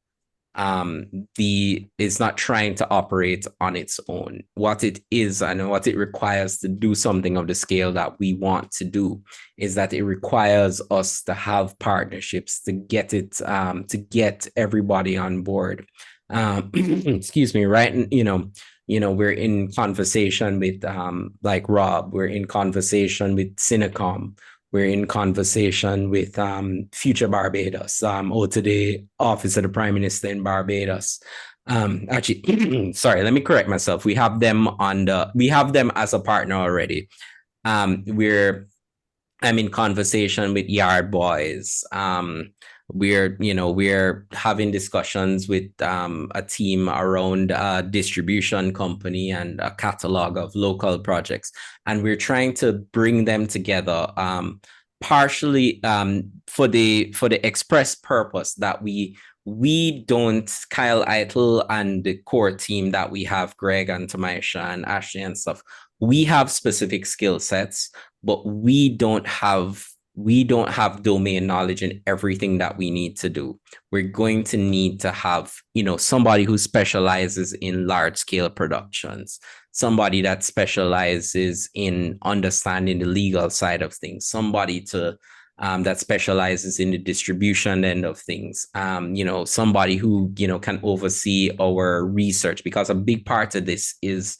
is not trying to operate on its own. What it is and what it requires to do something of the scale that we want to do is that it requires us to have partnerships to get it to get everybody on board. Excuse me, right? We're in conversation with like Rob, we're in conversation with Cinecom, We're in conversation with Future Barbados, out to the office of the Prime Minister in Barbados. Actually, sorry, let me correct myself. We have them as a partner already. I'm in conversation with Yard Boys. We're having discussions with a team around a distribution company and a catalog of local projects, and we're trying to bring them together, partially for the express purpose that we don't, Kaiel Eytle and the core team that we have, Greg and Tamisha and Ashley and stuff, we have specific skill sets, but we don't have domain knowledge in everything that we need to do. We're going to need to have, somebody who specializes in large scale productions, somebody that specializes in understanding the legal side of things, somebody that specializes in the distribution end of things, somebody who, can oversee our research, because a big part of this is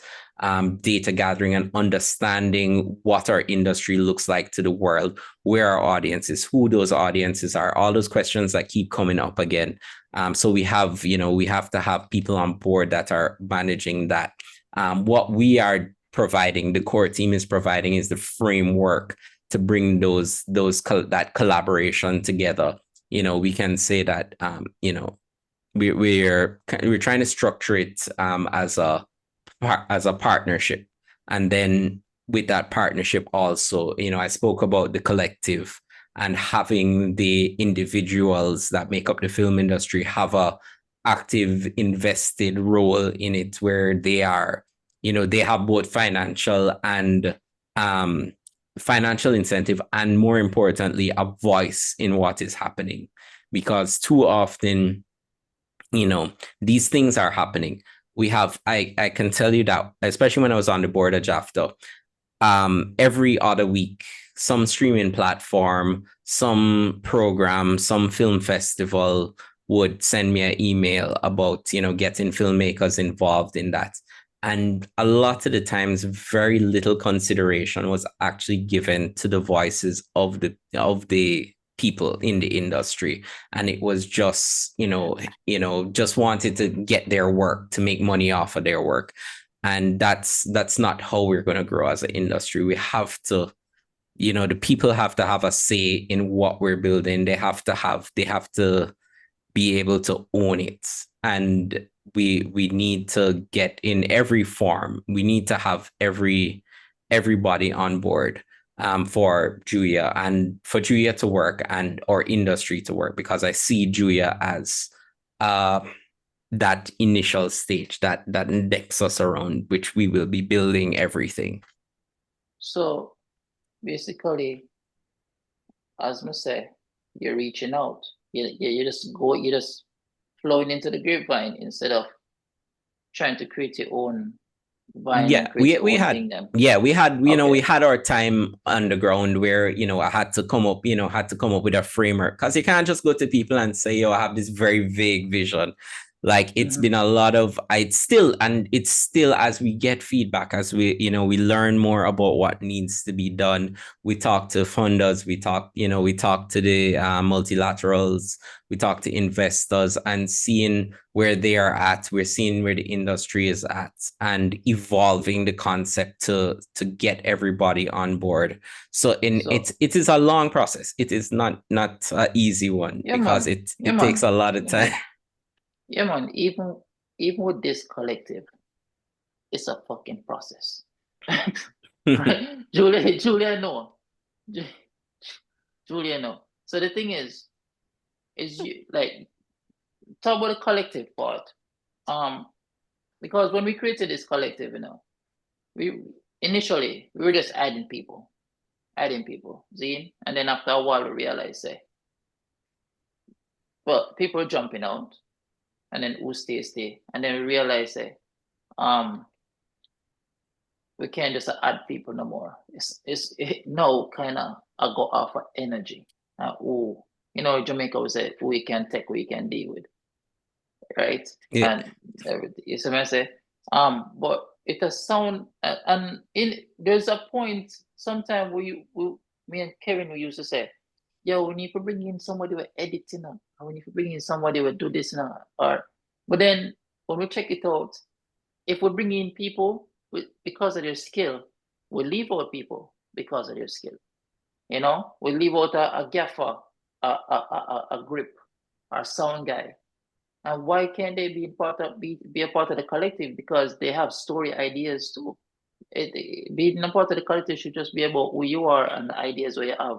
data gathering and understanding what our industry looks like to the world, where our audience is, who those audiences are, all those questions that keep coming up again. So we have to have people on board that are managing that. What we are providing, the core team is providing, is the framework to bring that collaboration together. We can say that we're trying to structure it as a partnership, and then with that partnership also, I spoke about the collective and having the individuals that make up the film industry have a active invested role in it, where they are, they have both financial incentive and, more importantly, a voice in what is happening, because too often, these things are happening. I can tell you that, especially when I was on the board of JAFTA, every other week, some streaming platform, some program, some film festival would send me an email about, getting filmmakers involved in that. And a lot of the times, very little consideration was actually given to the voices of the people in the industry, and it was just just wanted to get their work, to make money off of their work, and that's not how we're going to grow as an industry. We have to, the people have to have a say in what we're building. They have to be able to own it, and we need to get in every form. We need to have everybody on board for Julia, and for Julia to work and our industry to work, because I see Julia as that initial stage, that nexus around which we will be building everything. So basically, as I say, you're reaching out. You just flowing into the grapevine instead of trying to create your own vine. Yeah, we had our time underground where, I had to come up with a framework, because you can't just go to people and say, I have this very vague vision. Like, it's been a lot of, it's still, as we get feedback, as we learn more about what needs to be done, we talk to funders, we talk to the multilaterals, we talk to investors, and seeing where they are at, we're seeing where the industry is at, and evolving the concept to get everybody on board. It is a long process. It is not an easy one, because it takes a lot of time. Yeah, man. Even with this collective, it's a fucking process. Right? Julia, no. Julia, no. So the thing is you like, talk about the collective part. Because when we created this collective, we initially were just adding people, see, and then after a while we realized, but people are jumping out. And then who stay. And then we realize we can't just add people no more. It now kind of I go off of energy. Jamaica was say we can take, we can deal with. Right? Yeah. And everything. You see what I say? But it does sound, and there's a point sometime where Me and Kevin, we used to say, yo, we need to bring in somebody with editing now, or we need to bring in somebody with do this now, or but then when we check it out, if we bring in people because of their skill, we leave out people because of their skill. You know, we leave out a gaffer, a grip, a sound guy. And why can't they be a part of the collective? Because they have story ideas too. Being a part of the collective should just be about who you are and the ideas where you have,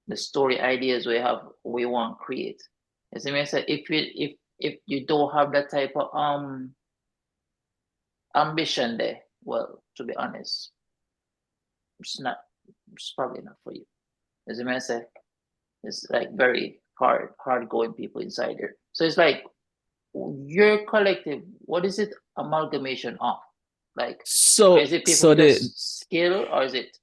the story ideas where you have, we want to create. As I said, if you don't have that type of ambition there, well, to be honest, it's probably not for you. As I said, it's like very hard going people inside there. So it's like your collective, what is it amalgamation of? Like, So is it people so with the just skill, or is it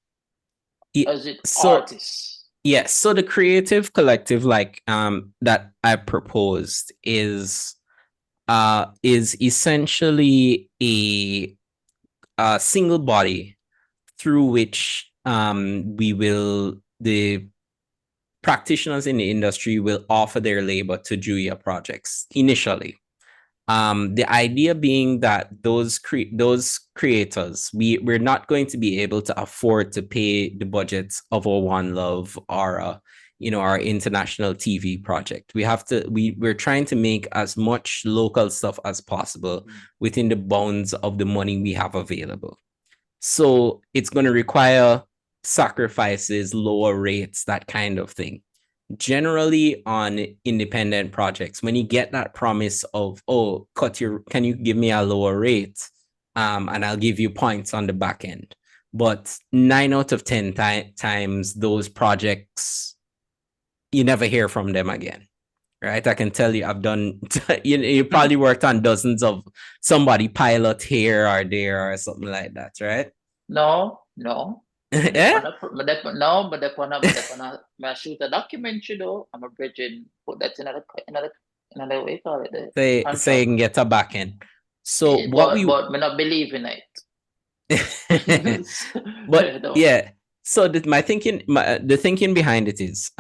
so artists? yes, so the creative collective, like that I proposed, is essentially a single body through which the practitioners in the industry will offer their labor to Julia projects initially. The idea being that those creators, we're not going to be able to afford to pay the budgets of a One Love or our international TV project. We're trying to make as much local stuff as possible within the bounds of the money we have available. So it's going to require sacrifices, lower rates, that kind of thing. Generally on independent projects, when you get that promise of, oh, can you give me a lower rate? And I'll give you points on the back end. But 9 out of 10 times those projects, you never hear from them again. Right? I can tell you, I've done, you probably worked on dozens of somebody pilot here or there or something like that, right? No. Yeah. I shoot a documentary though. I'm a bridging, put that in another way call it. Say and get a back end. So what but me not believe in it. But yeah. So the thinking behind it is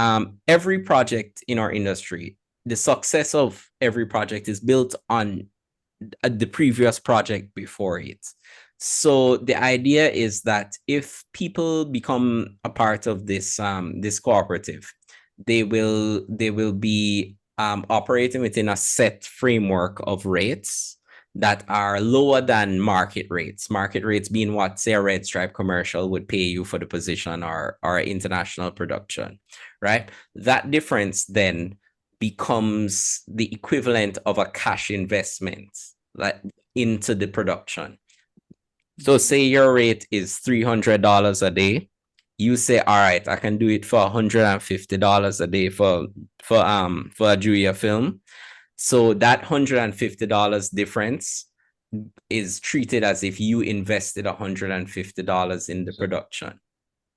every project in our industry, the success of every project is built on the previous project before it. So the idea is that if people become a part of this cooperative, they will be operating within a set framework of rates that are lower than market rates. Market rates being what, say, a Red Stripe commercial would pay you for the position or international production, right? That difference then becomes the equivalent of a cash investment, like, into the production. So say your rate is $300 a day. You say, all right, I can do it for $150 a day for a Julia film. So that $150 difference is treated as if you invested $150 in the production.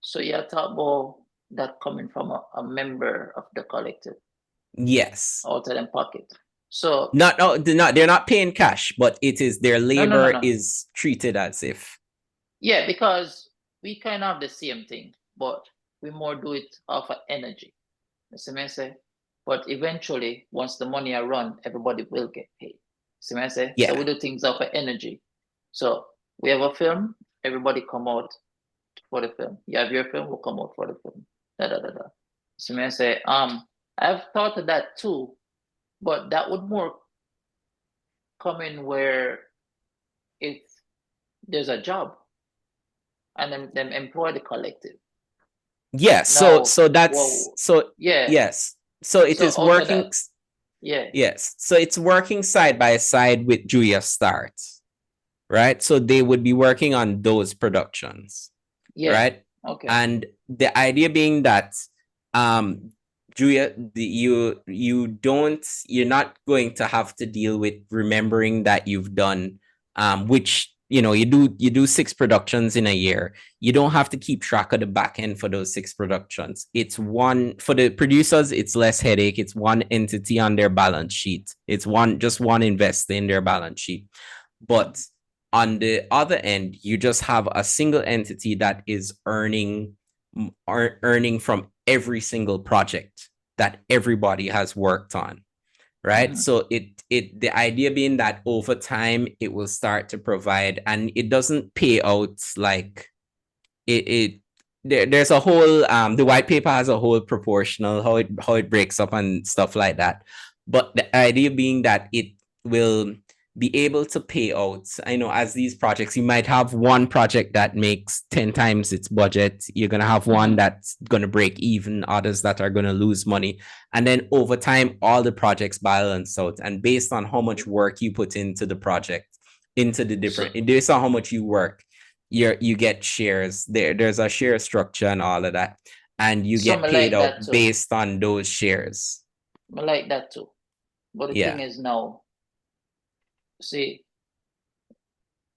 So you're talking about that coming from a member of the collective? Yes. Out of them pocket. So they're not paying cash, but it is their labor is treated as if. Yeah, because we kind of have the same thing, but we more do it off of energy. See what I say? But eventually, once the money are run, everybody will get paid. See what I say? Yeah. So we do things off of energy. So we have a film, everybody come out for the film. You have your film, we'll come out for the film. See what I say? I've thought of that too, but that would more come in where if there's a job and then them employ the collective. Yeah, Now, so that's yeah. Yes. So it is working. Yeah. Yes. So it's working side by side with Julia Start, right? So they would be working on those productions. Yeah. Right. Okay. And the idea being that Julia, you're not going to have to deal with remembering that you've done which you do 6 productions in a year. You don't have to keep track of the back end for those 6 productions. It's one for the producers, it's less headache. It's one entity on their balance sheet. It's just one investor in their balance sheet. But on the other end, you just have a single entity that is earning earning from every single project that everybody has worked on, right? So the idea being that over time it will start to provide, and it doesn't pay out like there's a whole the white paper has a whole proportional how it breaks up and stuff like that, but the idea being that it will be able to pay out. I know as these projects, you might have one project that makes 10 times its budget. You're going to have one that's going to break even, others that are going to lose money. And then over time, all the projects balance out. And based on how much work you put into the project, into the different, based on how much you work, you get shares. There's a share structure and all of that. And you get paid out based on those shares. I like that too. But the thing is now, see,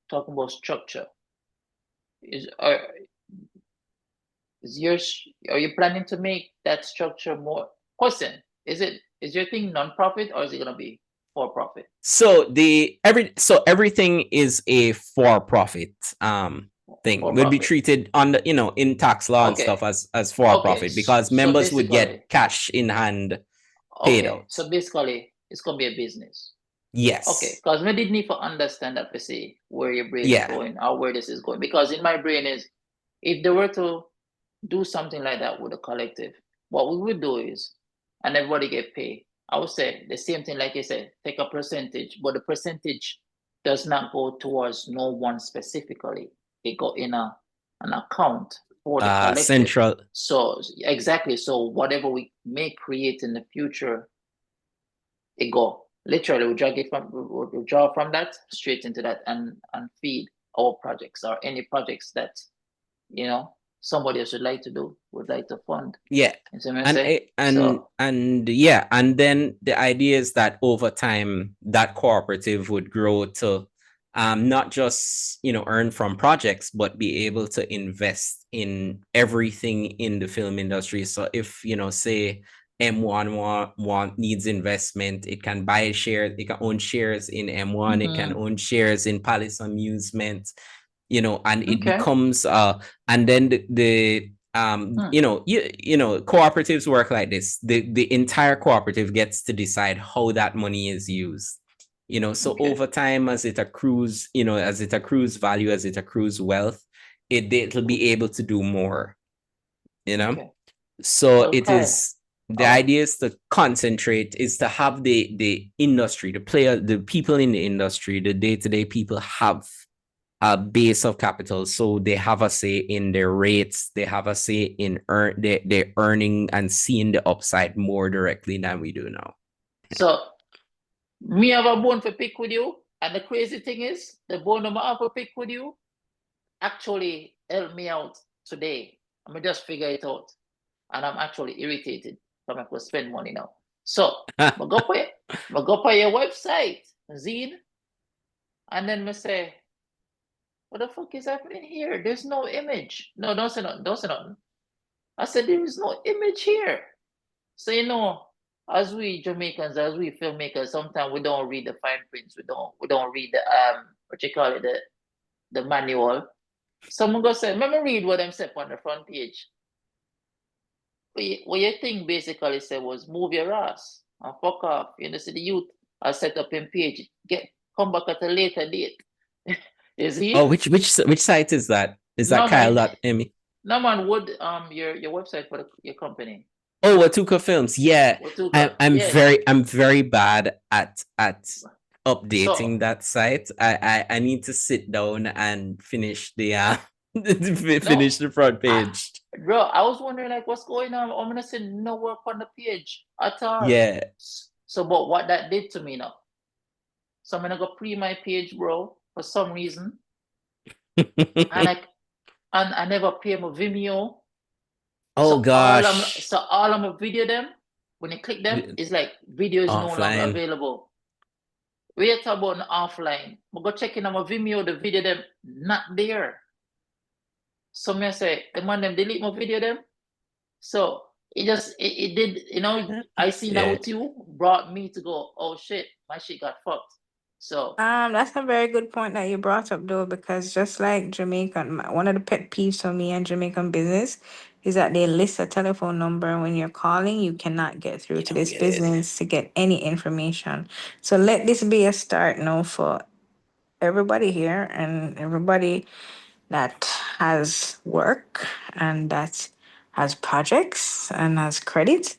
talking about structure, are you planning to make that structure more? Question: is your thing non-profit or is it gonna be for profit? So everything is a for profit thing. Will be treated on the in tax law and stuff as for profit, because members would get cash in hand paid out. So basically, it's gonna be a business. Yes. Okay, because we didn't need to understand that per se where your brain is going or where this is going. Because in my brain is, if they were to do something like that with a collective, what we would do is, and everybody get paid. I would say the same thing, like you said, take a percentage, but the percentage does not go towards no one specifically. It go in an account for the collective. Central. So exactly. So whatever we may create in the future, it go. Literally, we draw from that straight into that and feed our projects or any projects that somebody else would like to do, would like to fund. Yeah. And then the idea is that over time that cooperative would grow to not just earn from projects, but be able to invest in everything in the film industry. So if say M1 needs investment, it can buy shares, it can own shares in M1, it can own shares in Palace Amusement, and it becomes and then the cooperatives work like this. The entire cooperative gets to decide how that money is used. So over time, as it accrues, value, as it accrues wealth, it'll be able to do more. So it is. The idea is to concentrate, is to have the industry, the people in the industry, the day-to-day people have a base of capital. So they have a say in their rates. They have a say in their earning and seeing the upside more directly than we do now. So me have a bone for pick with you. And the crazy thing is, the bone I have to pick with you actually helped me out today. I'm going to just figure it out. And I'm actually irritated. I'm going to spend money now. So I go for your website, Zine, and then I say, what the fuck is happening here? There's no image. No, don't say nothing. I said, there is no image here. So as we Jamaicans, as we filmmakers, sometimes we don't read the fine prints. We don't read the the manual. Someone go say, let me read what them said on the front page. What your thing basically said was move your ass and fuck off. See the youth are set up in page. Come back at a later date. Is he? Oh, which site is that? Is that Kaiel.me? No man, what your website for your company? Oh, Watuka Films. Yeah. I'm very bad at updating that site. I need to sit down and finish the finish the front page. Bro, I was wondering what's going on. I'm gonna say no work on the page at all. Yeah. So, but what that did to me now? So I'm gonna go pre my page, bro, for some reason, and I never pay my Vimeo. Oh gosh. All I'm a video them. When you click them, it's like video is no longer available. We talk about offline. But go check in on my Vimeo, the video them not there. So me say, the man them delete my video them. So it did, I see that with you, brought me to go, oh shit, my shit got fucked. So That's a very good point that you brought up, though, because just like Jamaican, one of the pet peeves for me and Jamaican business is that they list a telephone number, and when you're calling, you cannot get through You to don't this get it. business to get any information. So let this be a start now for everybody here and everybody that has work and that has projects and has credit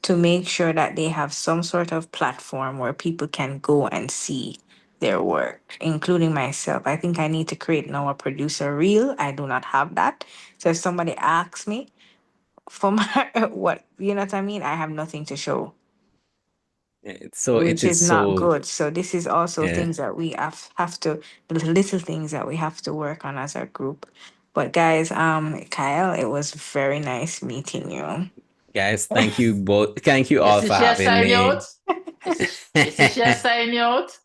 to make sure that they have some sort of platform where people can go and see their work, including myself. I think I need to create now a producer reel. I do not have that. So if somebody asks me for my what, you know what I mean? I have nothing to show, So it which is is not so, good. So this is also yeah. things that we have to, the little things that we have to work on as a group. But guys, Kyle, it was very nice meeting you. Guys, thank you both. Thank you you all see for she has having signed you me. out. You see she has signed you out.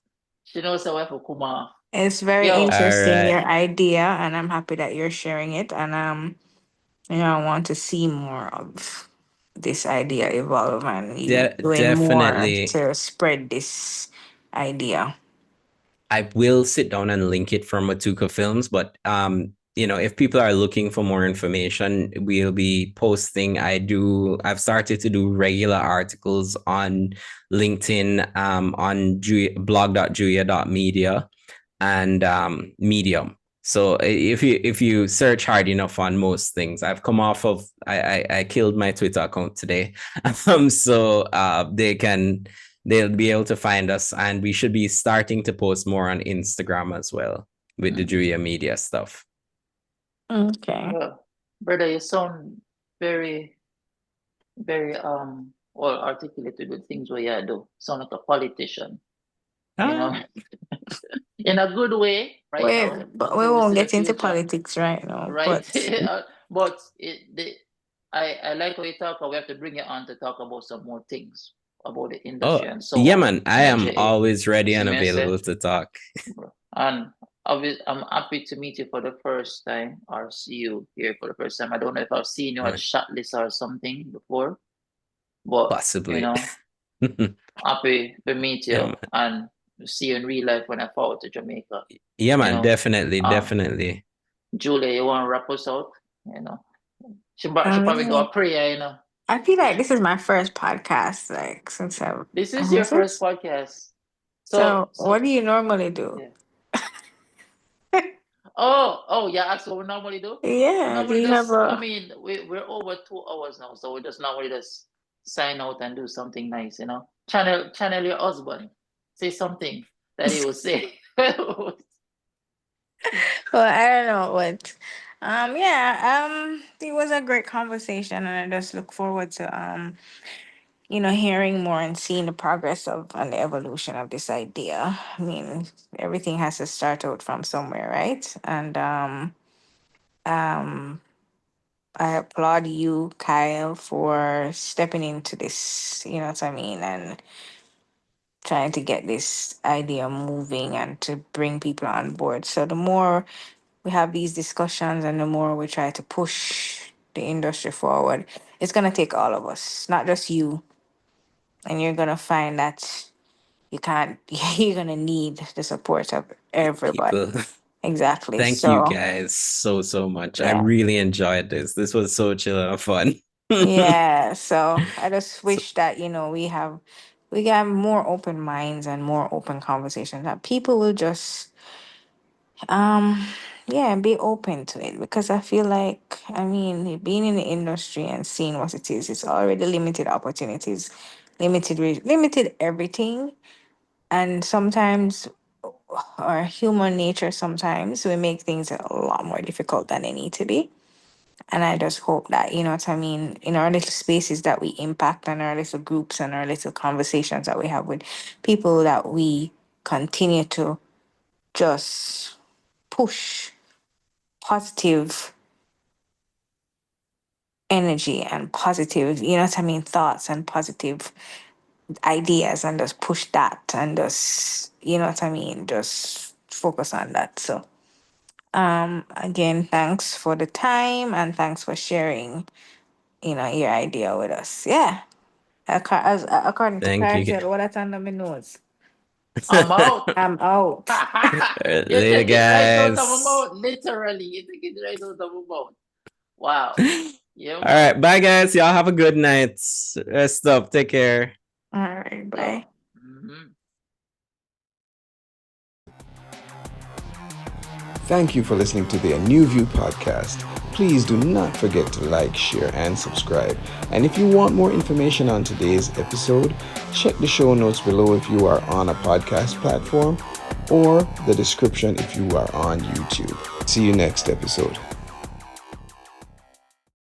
She knows how to come off. It's very Yo, All interesting, right. your idea, and I'm happy that you're sharing it. And I want to see more of this idea evolve and you doing more Definitely. to spread this idea. I will sit down and link it from Matuka Films, but if people are looking for more information, we'll be posting. I've started to do regular articles on LinkedIn, on blog.julia.media and Medium. So if you search hard enough on most things, I've come off of I killed my Twitter account today. So they'll be able to find us, and we should be starting to post more on Instagram as well with the Julia Media stuff. Okay. brother, you sound very, very well articulated with things where you do. Sound like a politician, you know, in a good way right now But we until we won't see the get into future. politics right now. Right? But But I like how you talk. We have to bring it on to talk about some more things about the industry and so Yeah, on. man. I am always ready See and me, I say, available to talk. and I'm happy to meet you for the first time or see you here for the first time. I don't know if I've seen you at shot list or something before, but Possibly. happy to meet you Yeah, man. and see you in real life when I fall to Jamaica. Yeah, man. Definitely. Julia, you want to wrap us out? She probably go a prayer. I feel like this is my first podcast, like since I've. This is your first podcast. So what do you normally do? Yeah. Oh, yeah. That's what we normally do. Yeah, do you have I a? mean, we're over 2 hours now, so we just normally just sign out and do something nice. Channel your husband. Say something that he will say. Well, I don't know what. It was a great conversation, and I just look forward to hearing more and seeing the progress of and the evolution of this idea. I mean, everything has to start out from somewhere, right? And um, I applaud you, Kyle, for stepping into this. You know what I mean, and trying to get this idea moving and to bring people on board. So the more we have these discussions and the more we try to push the industry forward, it's going to take all of us, not just you. And you're going to find that you can't, you're going to need the support of everybody. People. Exactly. Thank you So, guys so much. I yeah. really enjoyed this. This was so chill and fun. Yeah. So I just wish that, we got more open minds and more open conversations that people will just be open to it, because I feel like, I mean, being in the industry and seeing what it is, it's already limited opportunities, limited everything. And sometimes our human nature, sometimes we make things a lot more difficult than they need to be. And I just hope that, you know what I mean, in our little spaces that we impact and our little groups and our little conversations that we have with people, that we continue to just push positive energy and positive, you know what I mean, thoughts and positive ideas, and just push that and just, you know what I mean, just focus on that. So again, thanks for the time and thanks for sharing, your idea with us. Yeah. According to Thank you. Kaiel, what that's under my nose. I'm out. I'm out. You Later, take it right out of my guys. mouth, literally. You take it right out of my mouth. Wow. Yeah, All right, bye, guys. Y'all have a good night. Rest up. Take care. All right, bye. Mhm. Thank you for listening to the A New View podcast. Please do not forget to like, share, and subscribe. And if you want more information on today's episode, check the show notes below if you are on a podcast platform, or the description if you are on YouTube. See you next episode.